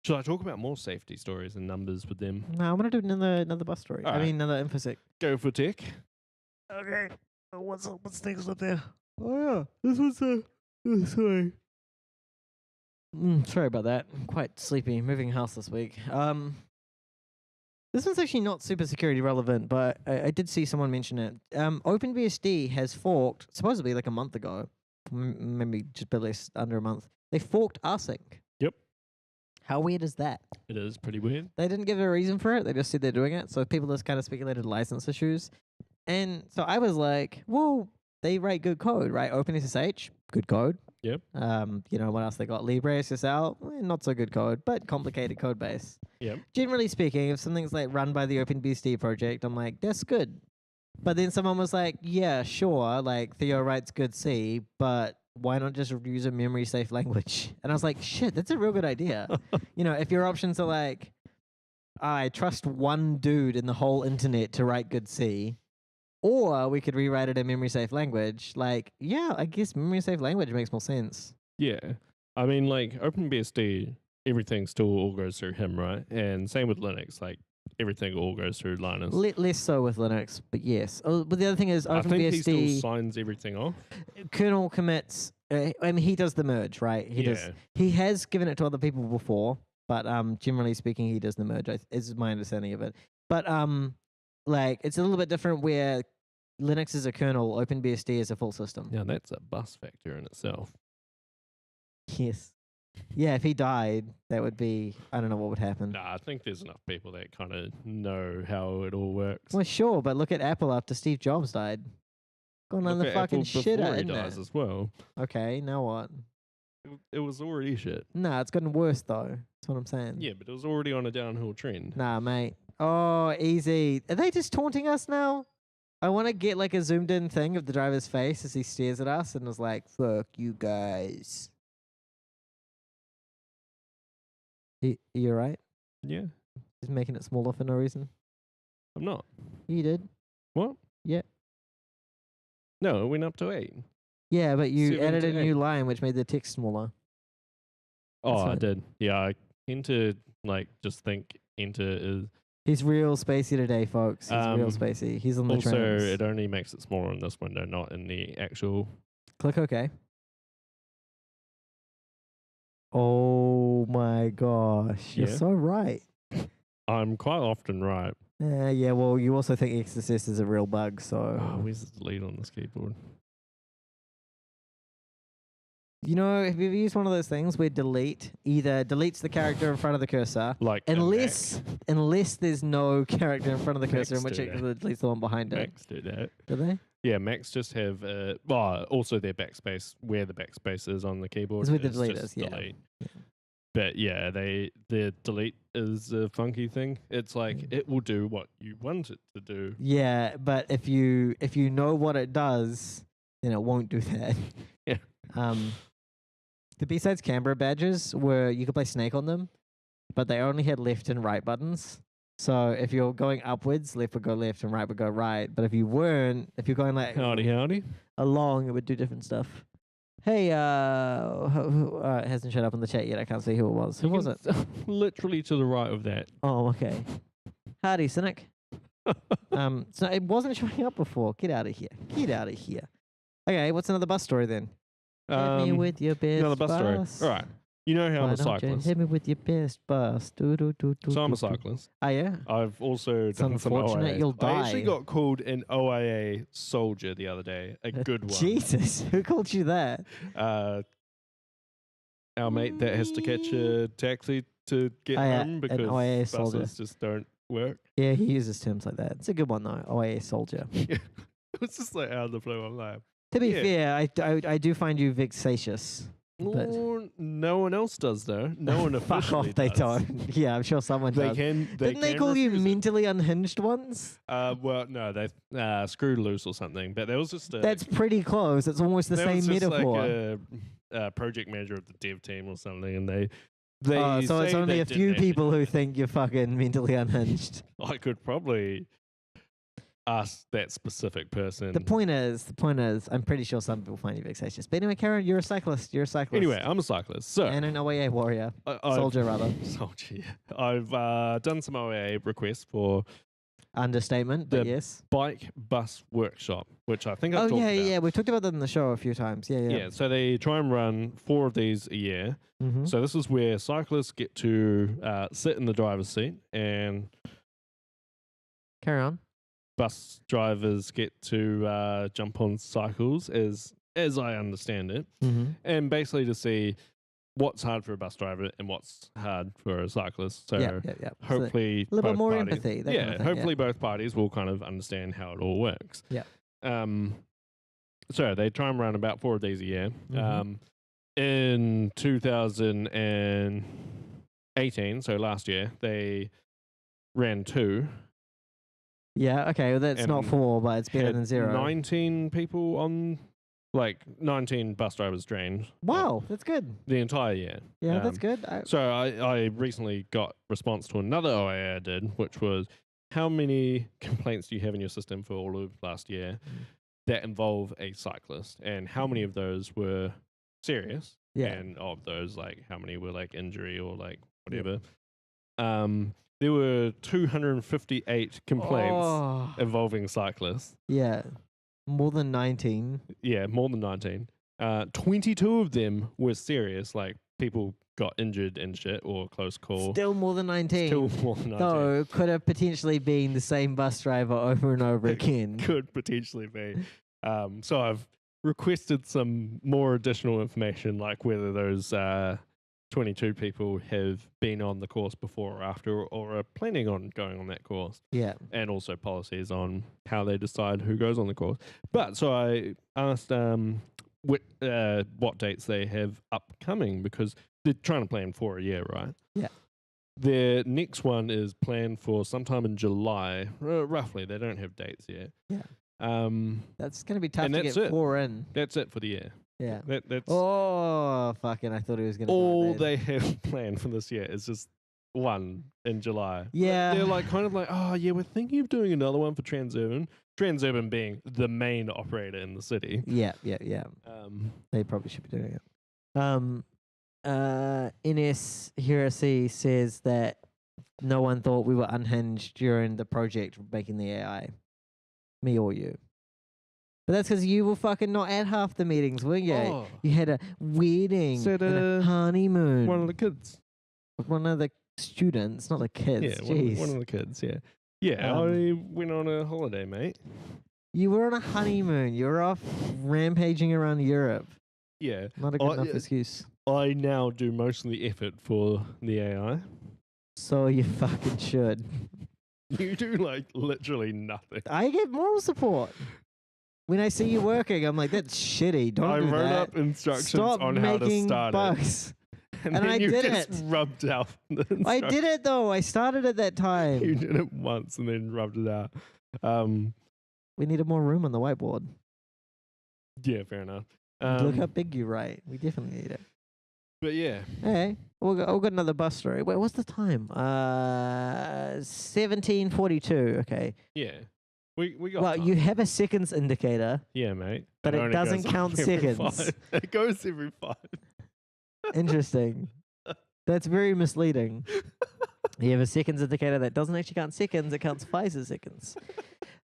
Should I talk about more safety stories and numbers with them? No, I want to do another bus story. I Alright. mean, another infosec. Go for tech. Okay. What's next up there? Oh, yeah. This was sorry. Sorry about that. I'm quite sleepy. Moving house this week. This one's actually not super security relevant, but I did see someone mention it. OpenBSD has forked, supposedly like a month ago, maybe just barely under a month. They forked rsync. Yep. How weird is that? It is pretty weird. They didn't give a reason for it. They just said they're doing it. So people just kind of speculated license issues. And so I was like, well, they write good code, right? OpenSSH, good code. Yep. You know, what else they got? LibreSSL, not so good code, but complicated code base. Yep. Generally speaking, if something's like run by the OpenBSD project, I'm like, that's good. But then someone was like, yeah, sure, like Theo writes good C, but why not just use a memory safe language? And I was like, shit, that's a real good idea. You know, if your options are like, I trust one dude in the whole internet to write good C, or we could rewrite it in memory safe language, like, yeah, I guess memory safe language makes more sense. Yeah. I mean, like, OpenBSD, everything still all goes through him, right? And same with Linux, like, everything all goes through Linus. Less so with Linux, but yes. Oh, but the other thing is I think he still OpenBSD signs everything off. kernel commits. I mean, he does the merge, right? He does. He has given it to other people before, but generally speaking, he does the merge. Is my understanding of it. But like it's a little bit different where Linux is a kernel, OpenBSD is a full system. Now, that's a bus factor in itself. Yes. Yeah, if he died, that would be, I don't know what would happen. Nah, I think there's enough people that kind of know how it all works. Well, sure, but look at Apple after Steve Jobs died. Gone on Look the at fucking Apple shit before out, he isn't dies it? as well. Okay, now what? It was already shit. Nah, it's gotten worse though. That's what I'm saying. Yeah, but it was already on a downhill trend. Nah, mate. Oh, easy. Are they just taunting us now? I want to get like a zoomed in thing of the driver's face as he stares at us and is like, fuck you guys. You're right. Yeah, He's making it smaller for no reason. I'm not. You did. What? Yeah. No, it went up to 8. Yeah, but you 7 added to a new 8. line which made the text smaller. Oh, That's I fine. did. Yeah, I enter, like, just think enter is. He's real spacey today, folks. He's real spacey. He's on the Also, trams. it only makes it smaller in this window, not in the actual. Click OK. Oh my gosh. You're Yeah. so right. I'm quite often right. Yeah, well, you also think Exorcist is a real bug, Oh, so. where's the delete on this keyboard? You know, have you ever used one of those things where delete either deletes the character in front of the cursor, Like, a unless there's no character in front of the cursor, in Macs which do it that. deletes the one behind it. Macs do that. Do they? Yeah, Macs just have, well, also their backspace, where the backspace is on the keyboard. Is where the is delete just is, yeah. delete. Yeah. But yeah, the delete is a funky thing. It's like Mm. it will do what you want it to do. Yeah, but if you know what it does, then it won't do that. Yeah. The B-Sides Canberra badges were you could play Snake on them, but they only had left and right buttons. So if you're going upwards, left would go left and right would go right. But if you're going like Howdy. along, it would do different stuff. Hey, it hasn't showed up in the chat yet. I can't see who it was. Who was it? Literally to the right of that. Oh, okay. Howdy, Cynic. So it wasn't showing up before. Get out of here. Get out of here. Okay, what's another bus story then? Hit me with your best another bus story. bus. All right. You know how I'm Why a don't you cyclist. hit me with your best bus. So I'm a Do. cyclist. Oh, yeah? I've also It's done some unfortunate OIA. you'll I actually die. got called an OIA soldier the other day. A good one. Jesus, who called you that? Our mate that has to catch a taxi to get Oh, yeah, home an because OIA buses soldier. just don't work. Yeah, he uses terms like that. It's a good one, though. OIA soldier. Yeah. It's just like out of the blue. I'm like, To be Yeah. fair, I do find you vexatious. But "Oh, no one else does though. No one officially fuck off, they does. don't. Yeah, I'm sure someone They does. can. Didn't they can call you refuse it. mentally unhinged once? Well, no, they screwed loose or something. But there was just a. That's pretty close. It's almost the there same was just metaphor. Like a project manager of the dev team or something, and they. So it's say only they a few didn't actually- people who think you're fucking mentally unhinged. I could probably ask that specific person. The point is, I'm pretty sure some people find you vexatious. But anyway, Karen, you're a cyclist. Anyway, I'm a cyclist, so and an OAA warrior. I've- Soldier, rather. Soldier. Yeah. I've done some OAA requests for Understatement, but The yes. Bike Bus Workshop, which I think I've Oh, talked yeah, about. yeah. We've talked about that in the show a few times. Yeah, yeah. Yeah, so they try and run 4 of these a year. Mm-hmm. So this is where cyclists get to sit in the driver's seat, and Carry on. bus drivers get to jump on cycles, as I understand it, Mm-hmm. and basically to see what's hard for a bus driver and what's hard for a cyclist. So Yeah. So hopefully, a little bit both more parties- empathy. That Yeah, kind of thing, hopefully both parties will kind of understand how it all works. Yeah. So they try and run about 4 of these a year. Mhm. In 2018, so last year, they ran 2. Yeah. Okay. Well, that's not And 4, but it's better had than 0. 19 people on, like 19 bus drivers trained. Wow, that's good. The entire year. Yeah, that's Um, good. So I recently got response to another OIA I did, which was, how many complaints do you have in your system for all of last year that involve a cyclist? And how many of those were serious? Yeah. And of those, like, how many were like injury or like whatever? There were 258 complaints Oh, involving cyclists. yeah. More than 19. Yeah, more than 19. 22 of them were serious, like people got injured and shit or close call. Still more than 19. Still more than 19. Though, could have potentially been the same bus driver over and over again. Could potentially be. So I've requested some more additional information, like whether those 22 people have been on the course before or after, or are planning on going on that course, Yeah. and also policies on how they decide who goes on the course. But so I asked what dates they have upcoming, because they're trying to plan for a year, right? Yeah. Their next one is planned for sometime in July, roughly. They don't have dates yet. Yeah. That's going to be tough And to that's get it. 4 in. That's it for the year. Yeah. That's Oh, fucking, I thought he was going to all they have planned for this year is just one in July. Yeah. They're like kind of like, oh yeah, we're thinking of doing another one for Transurban. Transurban being the main operator in the city. Yeah. They probably should be doing it. Ines Hirasi says that no one thought we were unhinged during the project making the AI. Me or you. But that's because you were fucking not at half the meetings, weren't you? Oh. You had a wedding, Said, and a honeymoon. One of the kids. One of the students, not the kids. Yeah, Jeez. one of the kids, yeah. Yeah, Um, I went on a holiday, mate. You were on a honeymoon. You were off rampaging around Europe. Yeah. Not a good enough excuse. I now do most of the effort for the AI. So you fucking should. You do like literally nothing. I get moral support. When I see you working, I'm like, that's shitty. Don't I do wrote that. up instructions Stop on how to making start bugs. it. And And then I you did just it. rubbed out the I did it though. I started at that You time. did it once and then rubbed it out. We needed more room on the whiteboard. Yeah, fair enough. Look how big you write. We definitely need it. But yeah, Hey, we'll got another bus story. Wait, what's the time? 17:42. Okay. yeah. We got Well, time. you have a seconds indicator. Yeah, mate. But it only doesn't goes count every seconds. 5. It goes every 5. Interesting. That's very misleading. You have a seconds indicator that doesn't actually count seconds. It counts 5 seconds.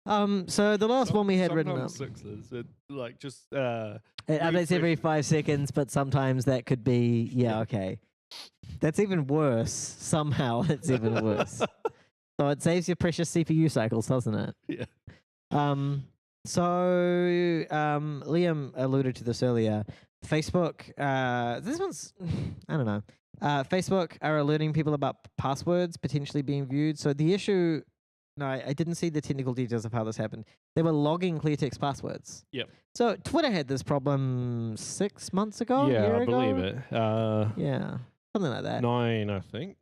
So the last one we had written up. Sometimes 6s. It like just It updates every 5 seconds, but sometimes that could be okay. That's even worse. Somehow it's even worse. So it saves your precious CPU cycles, doesn't it? Yeah. Liam alluded to this earlier. Facebook, this one's, I don't know. Facebook are alerting people about passwords potentially being viewed. So the issue, no, I didn't see the technical details of how this happened. They were logging clear text passwords. Yep. So Twitter had this problem 6 months ago. Yeah, year I believe ago? it. Yeah, something like that. 9, I think.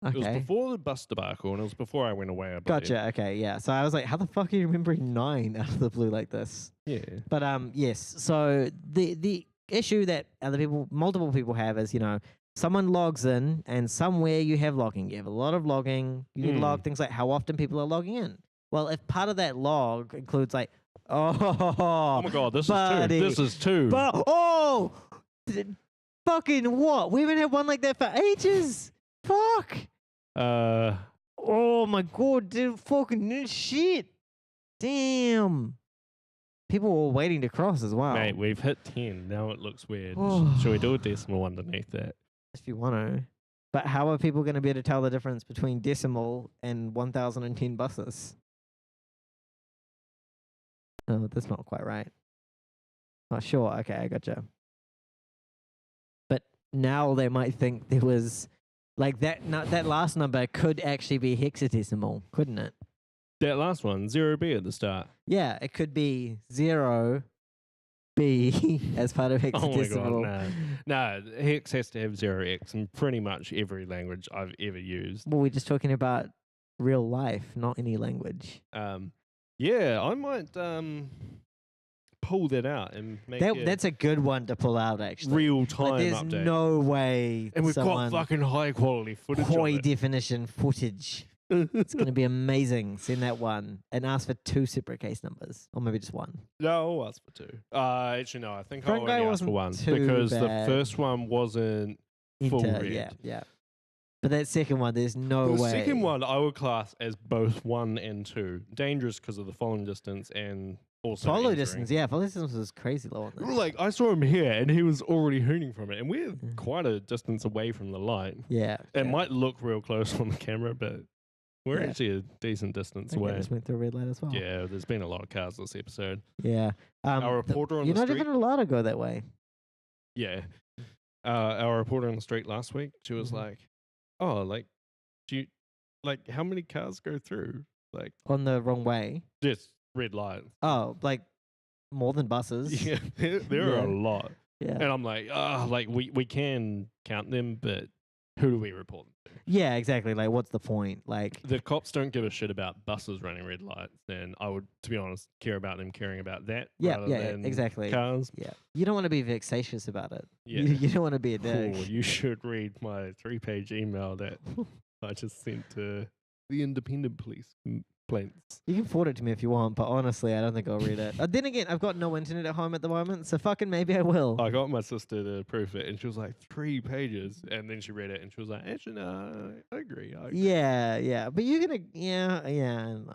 It was Okay. before the bus debacle, and it was before I went away. I believe. Gotcha. Okay. Yeah. So I was like, how the fuck are you remembering 9 out of the blue like this? Yeah. But yes. So the issue that multiple people have is, someone logs in and somewhere you have logging. You have a lot of logging. You need to log things like how often people are logging in. Well, if part of that log includes like, Oh my god, this buddy. is 2. This is 2. Fucking what? We haven't had one like that for ages. Fuck. Oh my god, dude, fucking shit. Damn. People were waiting to cross as well. Mate, we've hit 10. Now it looks weird. Oh. Should we do a decimal underneath that? If you want to. But how are people going to be able to tell the difference between decimal and 1010 buses? Oh, that's not quite right. Oh, sure. Okay, I gotcha. But now they might think there was like that last number could actually be hexadecimal, couldn't it? That last one, 0B at the start. Yeah, it could be 0B as part of Oh my hexadecimal. god, no. No, hex has to have 0x in pretty much every language I've ever used. Well, we're just talking about real life, not any language. Yeah, I might pull that out and make That's a good one to pull out, actually. real Like, time there's update. no way And we've got someone fucking high quality footage high of definition footage. It's going to be amazing. Send that one and ask for 2 separate case numbers, or maybe just 1. No, I'll ask for 2. Actually, no, I think Front I'll guy only ask for wasn't 1 too because the bad. first one wasn't full read. Yeah. But that second one, there's no The way. second one I would class as both 1 and 2. Dangerous because of the following distance and also Follow entering. distance, yeah. Follow distance was crazy low on this. Like, I saw him here and he was already hooning from it. And we're quite a distance away from the light. Yeah. It yeah. might look real close on the camera, but we're Yeah. actually a decent distance Okay, away. just went through a red light as well. Yeah, there's been a lot of cars this episode. Yeah. Our reporter on You're the not street. even allowed to go that way. Yeah. our reporter on the street last week, she was Mhm. like, "Oh, like, do you like how many cars go through like On the wrong way. just red lights?" Oh, like more than buses. Yeah, there are Yeah. a lot, Yeah. and I'm like, like we can count them, but who do we report them to? Yeah, exactly. Like, what's the point? Like, The cops don't give a shit about buses running red lights, and I would, to be honest, care about them caring about that yeah, rather yeah, than exactly. cars. Yeah. You don't want to be vexatious about it. Yeah. You don't want to be a Oh, dick. you should read my 3-page email that I just sent to the independent police complaints. You can forward it to me if you want, but honestly, I don't think I'll read it. Then again, I've got no internet at home at the moment, so fucking maybe I will. I got my sister to proof it, and she was like 3 pages, and then she read it, and she was like, "Actually, no, I agree." Yeah. But you're gonna, yeah. I don't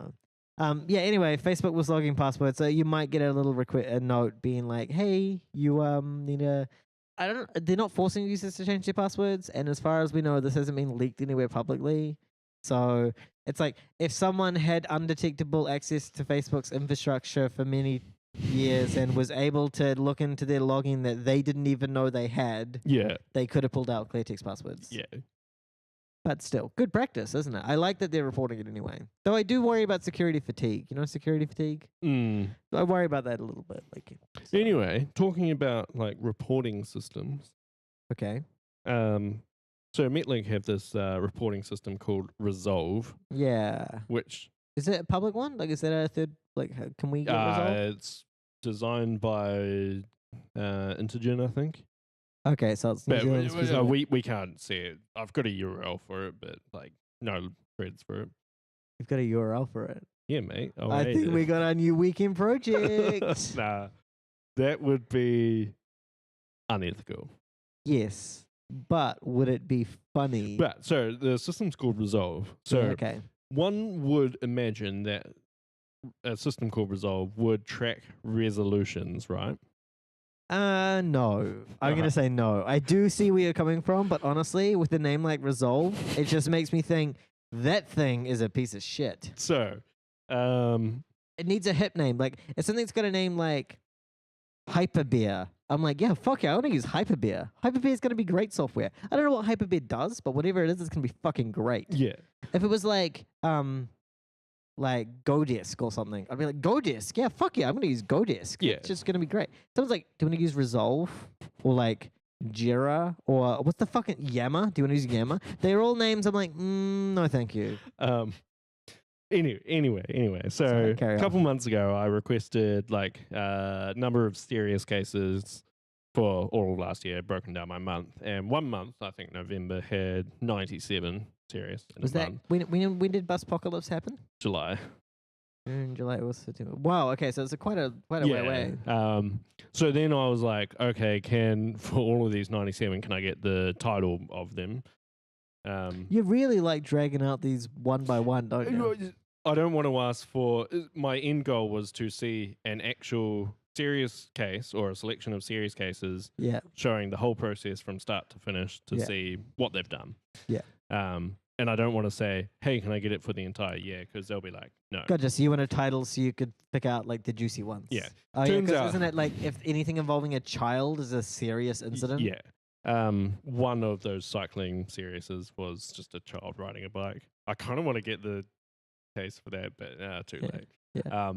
know. Yeah. Anyway, Facebook was logging passwords, so you might get a little a note being like, "Hey, you need a." I don't. They're not forcing users to change their passwords, and as far as we know, this hasn't been leaked anywhere publicly. So it's like if someone had undetectable access to Facebook's infrastructure for many years and was able to look into their login that they didn't even know they had, Yeah, they could have pulled out clear text passwords. yeah. But still, good practice, isn't it? I like that they're reporting it anyway. Though I do worry about security fatigue. You know, security fatigue? I worry about that a little bit. Like, so- Anyway, talking about like reporting systems. Okay. So Metlink have this reporting system called Resolve, Yeah. which Is it a public one? Like, is that a third? Like, can we get Resolve? it's designed by Intergen, I think. Okay, so it's New But Zealand specific. we can't see it. I've got a URL for it, but like no threads for it. You've got a URL for it. Yeah, mate. I think we got a new weekend project. Nah, that would be unethical. Yes, but would it be funny? But so the system's called Resolve. So Yeah, okay. one would imagine that a system called Resolve would track resolutions, right? No. I'm gonna say no. I do see where you're coming from, but honestly, with a name like Resolve, it just makes me think that thing is a piece of shit. So, It needs a hip name. Like if something's got a name like Hyperbear, I'm like, yeah, fuck yeah, I want to use Hyperbear. Hyperbear is gonna be great software. I don't know what Hyperbear does, but whatever it is, it's gonna be fucking great. yeah, If it was like GoDisk or something, I'd be like, GoDisk, yeah, fuck yeah, I'm gonna use GoDisk. Yeah. It's just gonna be great. Someone's like, do you want to use Resolve or like Jira or what's the fucking Yammer? Do you want to use Yammer? They're all names. I'm like, no, thank you. Anyway. So Sorry, carry a on. couple months ago, I requested like a number of serious cases for all of last year, broken down by month. And 1 month, I think November, had 97 serious. In Was a that month. when did Buspocalypse happen? July? In July or September. Wow. Okay, so it's quite a way away. So then I was like, okay, for all of these 97, can I get the title of them? You really like dragging out these one by one, don't you? I don't want to ask for. My end goal was to see an actual serious case or a selection of serious cases Yeah. showing the whole process from start to finish to Yeah. see what they've done. Yeah. And I don't want to say, hey, can I get it for the entire year? Because they'll be like, no. Gotcha. So you want a title so you could pick out like the juicy ones. Yeah. Oh, Turns 'cause out- isn't it like if anything involving a child is a serious incident? Yeah. One of those cycling seriouses was just a child riding a bike. I kind of want to get the case for that, but too Yeah, late. yeah.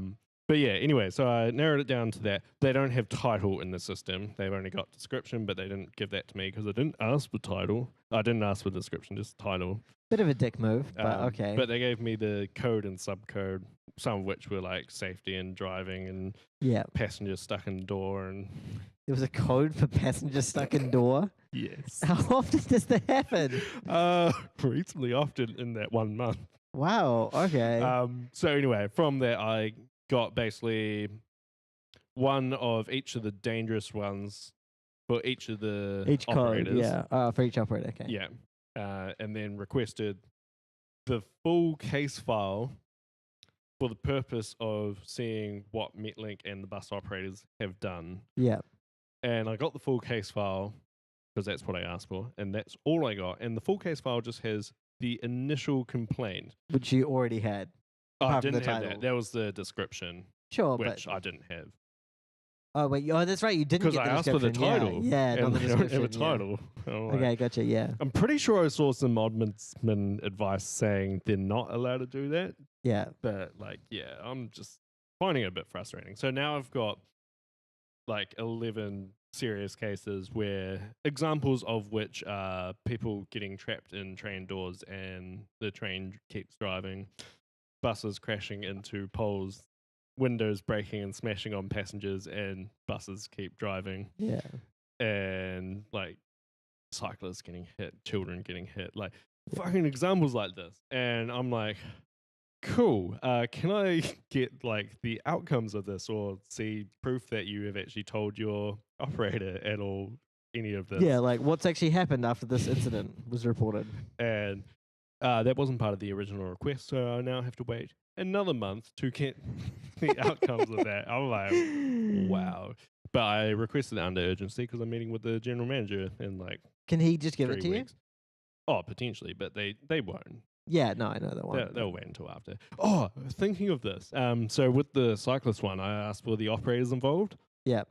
But yeah, anyway, so I narrowed it down to that. They don't have title in the system. They've only got description, but they didn't give that to me because I didn't ask for title. I didn't ask for description, just title. Bit of a dick move, but okay. But they gave me the code and subcode, some of which were like safety and driving and yeah. passengers stuck in the door and There was a code for passenger stuck in door. yes. How often does that happen? Reasonably often in that 1 month. Wow. Okay. So anyway, from that I got basically one of each of the dangerous ones for each of the each code. operators. Yeah. For each operator. Okay. Yeah. And then requested the full case file for the purpose of seeing what Metlink and the bus operators have done. Yeah. And I got the full case file because that's what I asked for, and that's all I got. And the full case file just has the initial complaint. Which you already had. I Apart from the didn't have title. that. That was the description, Sure, which but I didn't have. Oh wait, oh that's right. You didn't because get I the asked for the description. title. Yeah, and not the they don't have a description. Yeah. title. I'm like, Okay, gotcha. Yeah, I'm pretty sure I saw some Oddman advice saying they're not allowed to do that. yeah, But like, yeah, I'm just finding it a bit frustrating. So now I've got like 11 serious cases where examples of which are people getting trapped in train doors and the train keeps driving, buses crashing into poles, windows breaking and smashing on passengers, and buses keep driving, yeah. and like cyclists getting hit, children getting hit, like fucking examples like this. And I'm like, cool. Can I get like the outcomes of this or see proof that you have actually told your operator at all any of this? Yeah, like what's actually happened after this incident was reported. And that wasn't part of the original request, so I now have to wait another month to get the outcomes of that. I'm like, wow. But I requested it under urgency because I'm meeting with the general manager in like Can he just give 3 it to weeks. Oh, potentially, but they won't. you? Yeah, no, I know that one. They'll wait until after. Oh, thinking of this. So with the cyclist one, I asked for the operators involved. Yeah.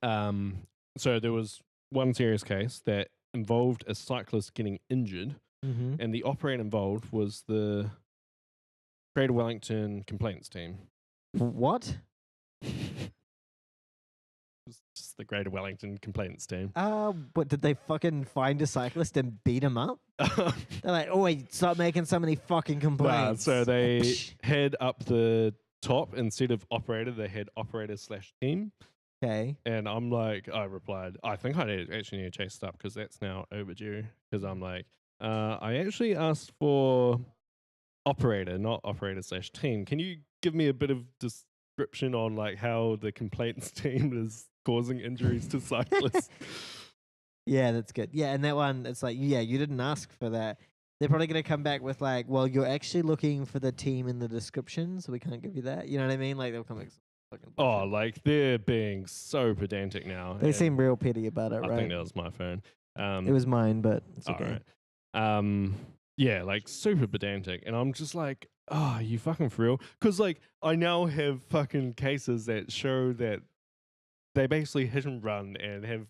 So there was one serious case that involved a cyclist getting injured, Mm-hmm. and the operator involved was the Greater Wellington complaints team. What? It's just the Greater Wellington complaints team. What did they fucking find a cyclist and beat him up? They're like, oh wait, stop making so many fucking complaints. So they Psh. head up the top instead of operator, they had operator/team. Okay. And I'm like, I replied, I think I actually need to chase it up because that's now overdue. Because I'm like, I actually asked for operator, not operator/team. Can you give me a bit of description on like how the complaints team is causing injuries to cyclists? Yeah, that's good. Yeah, and that one, it's like, yeah, you didn't ask for that. They're probably going to come back with like, well, you're actually looking for the team in the description, so we can't give you that. You know what I mean? Like they'll come back. Fucking Oh, bullshit. like they're being so pedantic now. They and seem real petty about it, I right? think that was my phone. It was mine, but it's okay. All right. Yeah, like super pedantic, and I'm just like, oh, you fucking for real? Because like I now have fucking cases that show that they basically hit and run and have.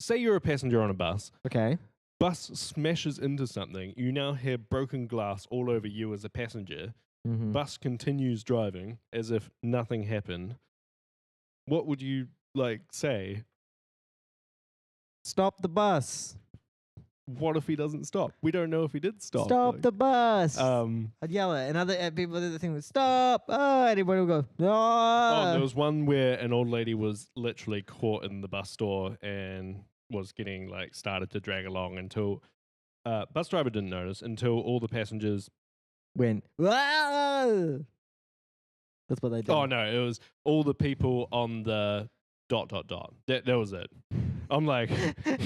Say you're a passenger on a bus. Okay. Bus smashes into something. You now have broken glass all over you as a passenger. Mm-hmm. Bus continues driving as if nothing happened. What would you like say? Stop the bus. What if he doesn't stop? We don't know if he did stop. Stop like, the bus. Um. I'd yell it, and other people do the thing with stop. Oh, anybody will go. No. Oh, there was one where an old lady was literally caught in the bus door and was getting like started to drag along until bus driver didn't notice until all the passengers. When. Whoa! That's what they did. Oh no, it was all the people on the ... That was it. I'm like,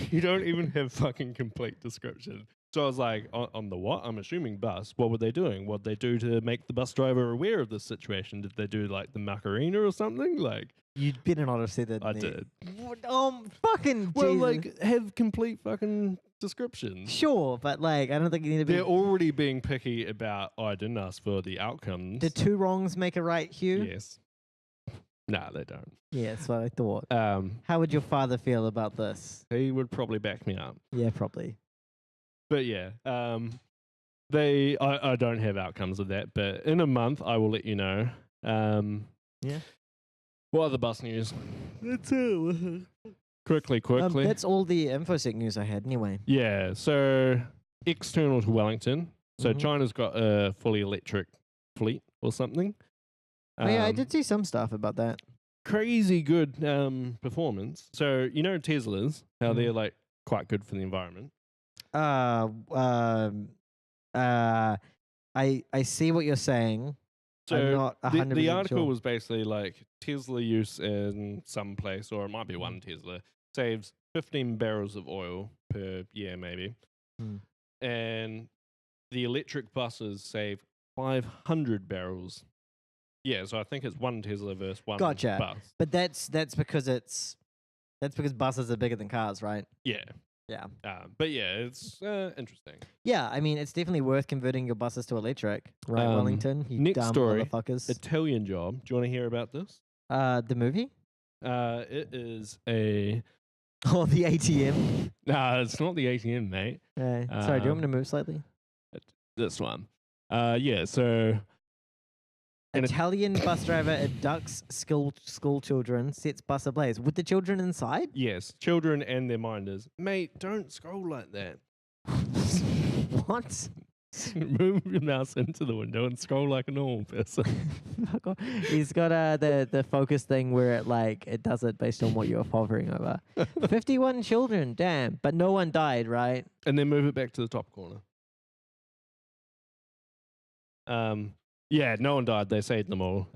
you don't even have fucking complete description. So I was like, on the what? I'm assuming bus. What were they doing? What did they do to make the bus driver aware of this situation? Did they do like the Macarena or something? Like, You'd better not have said that. I Nick. did. What? Fucking Well, Jesus. like, have complete fucking description. Sure, but like, I don't think you need to be. They're already being picky about, I didn't ask for the outcomes. Did two wrongs make a right, Hugh? Yes. No, they don't. Yeah, that's what I thought. How would your father feel about this? He would probably back me up. Yeah, probably. But yeah, I don't have outcomes of that, but in a month I will let you know. Yeah. What other bus news? That's it. Quickly. That's all the InfoSec news I had anyway. Yeah, so external to Wellington. So Mhm. China's got a fully electric fleet or something. Oh, yeah, I did see some stuff about that. Crazy good performance. So you know Teslas, how Mhm. they're like quite good for the environment. I see what you're saying. I'm So not the 100% article sure. was basically like Tesla use in some place, or it might be one Tesla, saves 15 barrels of oil per year, maybe. Hmm. And the electric buses save 500 barrels. Yeah, so I think it's one Tesla versus one Gotcha. bus. But that's because buses are bigger than cars, right? Yeah. Yeah. But yeah, it's interesting. Yeah, I mean, it's definitely worth converting your buses to electric, right, Wellington? You next dumb story. motherfuckers. Italian Job. Do you want to hear about this? The movie? It is a. Oh, the ATM. Nah, it's not the ATM, mate. Sorry, do you want me to move slightly? This one. Yeah. So And it- Italian bus driver abducts school children, sets bus ablaze. With the children inside? yes, children and their minders, mate. Don't scroll like that. What? Move your mouse into the window and scroll like a normal person. Fuck off. He's got the focus thing where it does it based on what you're hovering over. 51 children, damn. But no one died, right? And then move it back to the top corner. Yeah, no one died. They saved them all.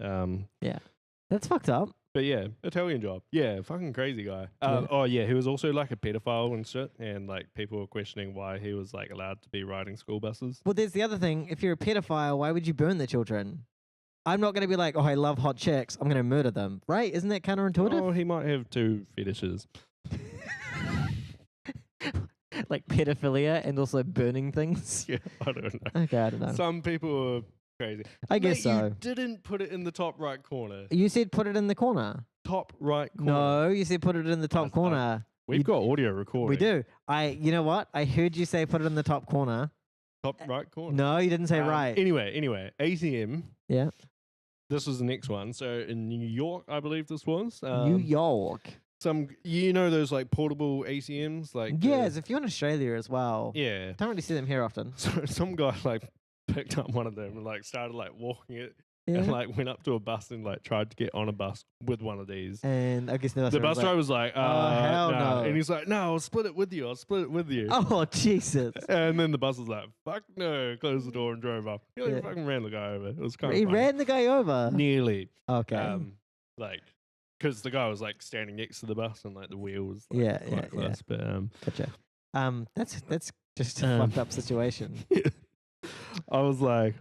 That's fucked up. But yeah, Italian job. Yeah, fucking crazy guy. Yeah. Oh yeah, he was also like a pedophile and shit, and like people were questioning why he was like allowed to be riding school buses. Well, there's the other thing. If you're a pedophile, why would you burn the children? I'm not going to be like, oh, I love hot chicks. I'm going to murder them. Right? Isn't that counterintuitive? Oh, he might have two fetishes. Like pedophilia and also burning things? Yeah, I don't know. Okay, I don't know. Some people are crazy. I guess Mate, so. You didn't put it in the top right corner. You said put it in the corner. Top right corner. No, you said put it in the top I- corner. We've got audio recording. We do. You know what? I heard you say put it in the top corner. Top right corner. No, you didn't say right. Anyway, ATM. Yeah. This was the next one. So in New York, I believe this was. New York. Those like portable ATMs, like Yes, if you're in Australia as well. yeah. Don't really see them here often. So some guy like picked up one of them and like started like walking it Yeah. and like went up to a bus and like tried to get on a bus with one of these. And I guess the The bus driver was like, hell no. And he's like, no, I'll split it with you. Oh, Jesus. And then the bus was like, fuck no, closed the door and drove up. He like Yeah. fucking ran the guy over. It was kind of He funny. ran the guy over. Nearly. Okay. Like, because the guy was like standing next to the bus and like the wheel was like, Yeah, quite yeah, close. But Gotcha. That's just a fucked up situation. I was like,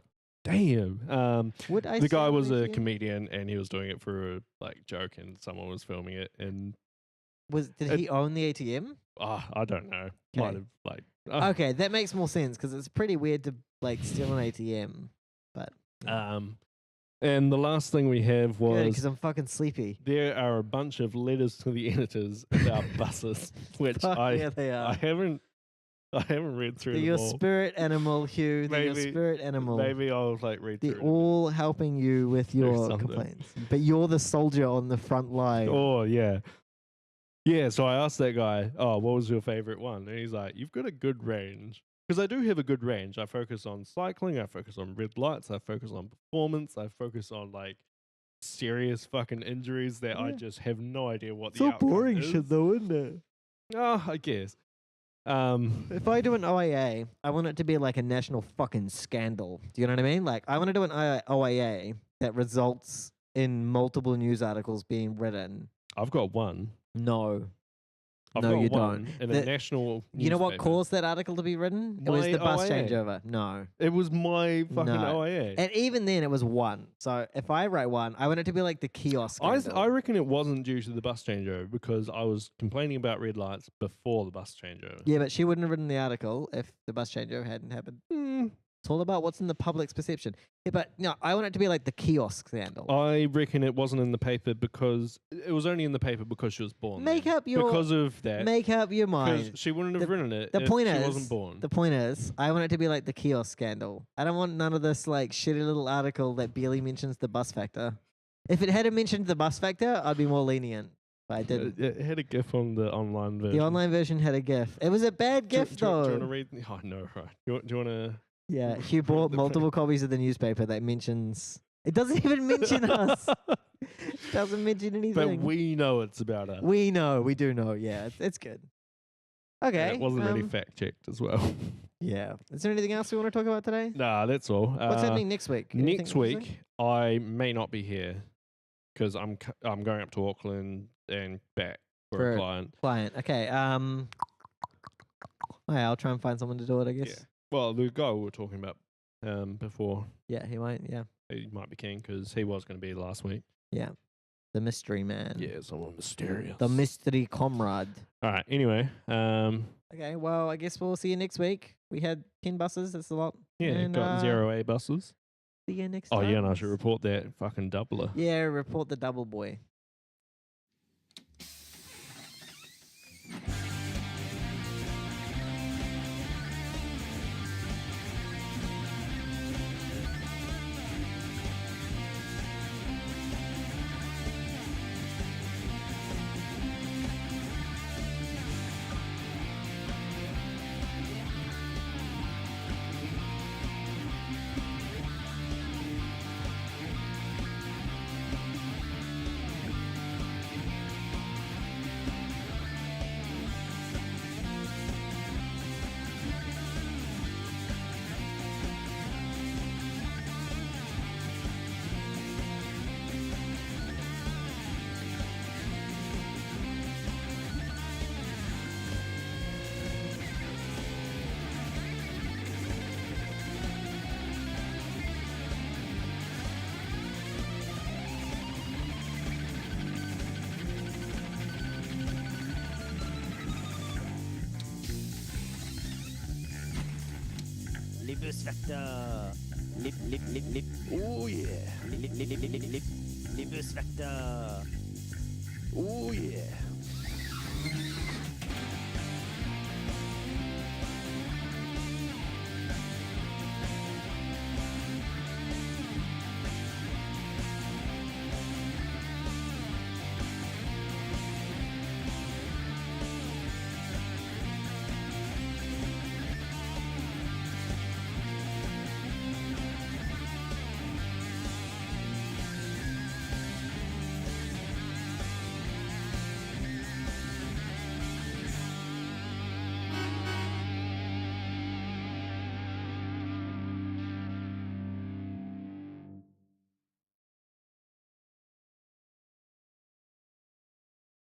damn. Would I The say guy on was a ATM? comedian and he was doing it for a like joke and someone was filming it and Did he own the ATM? I don't know. Might Okay. have like Okay, that makes more sense because it's pretty weird to like steal an ATM. But and the last thing we have was because I'm fucking sleepy. there are a bunch of letters to the editors about buses, which Fuck yeah, they I are. haven't read through They're them your all. spirit animal, Hugh. They're your Maybe- spirit animal. Maybe I'll like read They're through them. all helping you with your some of them. complaints. But you're the soldier on the front line. Oh yeah. Yeah, so I asked that guy, oh, what was your favorite one? And he's like, you've got a good range. Because I do have a good range. I focus on cycling, I focus on red lights, I focus on performance, I focus on like serious fucking injuries that I Yeah. just have no idea what the So outcome boring is. shit though, isn't it? Oh, I guess. If I do an OIA, I want it to be like a national fucking scandal. Do you know what I mean? Like, I want to do an OIA that results in multiple news articles being written. I've got one. No. I've No, got you one don't. in The- a national You know what newspaper. caused that article to be written? It was My the bus OIA. changeover. No. It was my fucking No. OIA. And even then, it was one. So if I write one, I want it to be like the kiosk. Scandal. I reckon it wasn't due to the bus changeover because I was complaining about red lights before the bus changeover. Yeah, but she wouldn't have written the article if the bus changeover hadn't happened. It's all about what's in the public's perception. Yeah, but no, I want it to be like the kiosk scandal. I reckon it wasn't in the paper because it was only in the paper because she was born. Make then. up your because of that. make up your Because mind. she wouldn't have written it The if point she is, wasn't born. the point is, I want it to be like the kiosk scandal. I don't want none of this like shitty little article that barely mentions the bus factor. If it had mentioned the bus factor, I'd be more lenient. But I didn't. It had a GIF on the online version. The online version had a GIF. It was a bad Do you- GIF do you want though. to read? Oh no, right. Do you want to? Yeah, Hugh bought the multiple copies of the newspaper that mentions. It doesn't even mention us. It doesn't mention anything. But we know it's about us. We know. We do know. Yeah, it's good. Okay. And it wasn't really fact checked as well. Yeah. Is there anything else we want to talk about today? Nah, that's all. What's happening next week? Anything Next interesting? week, I may not be here because I'm going up to Auckland and back for a client. Client. Okay. I'll try and find someone to do it. I guess. Yeah. Well, the guy we were talking about before, Yeah, he might. Yeah. he might be keen because he was going to be last week. Yeah. The mystery man. Yeah, someone mysterious. The mystery comrade. All right. Anyway, Okay. Well, I guess we'll see you next week. We had 10 buses. That's a lot. yeah, And, got 0A buses. See you next Oh time. yeah, and I should report that fucking doubler. Yeah, report the double boy. Libusvekter. Lib. Oh yeah. Libusvekter. Oh yeah.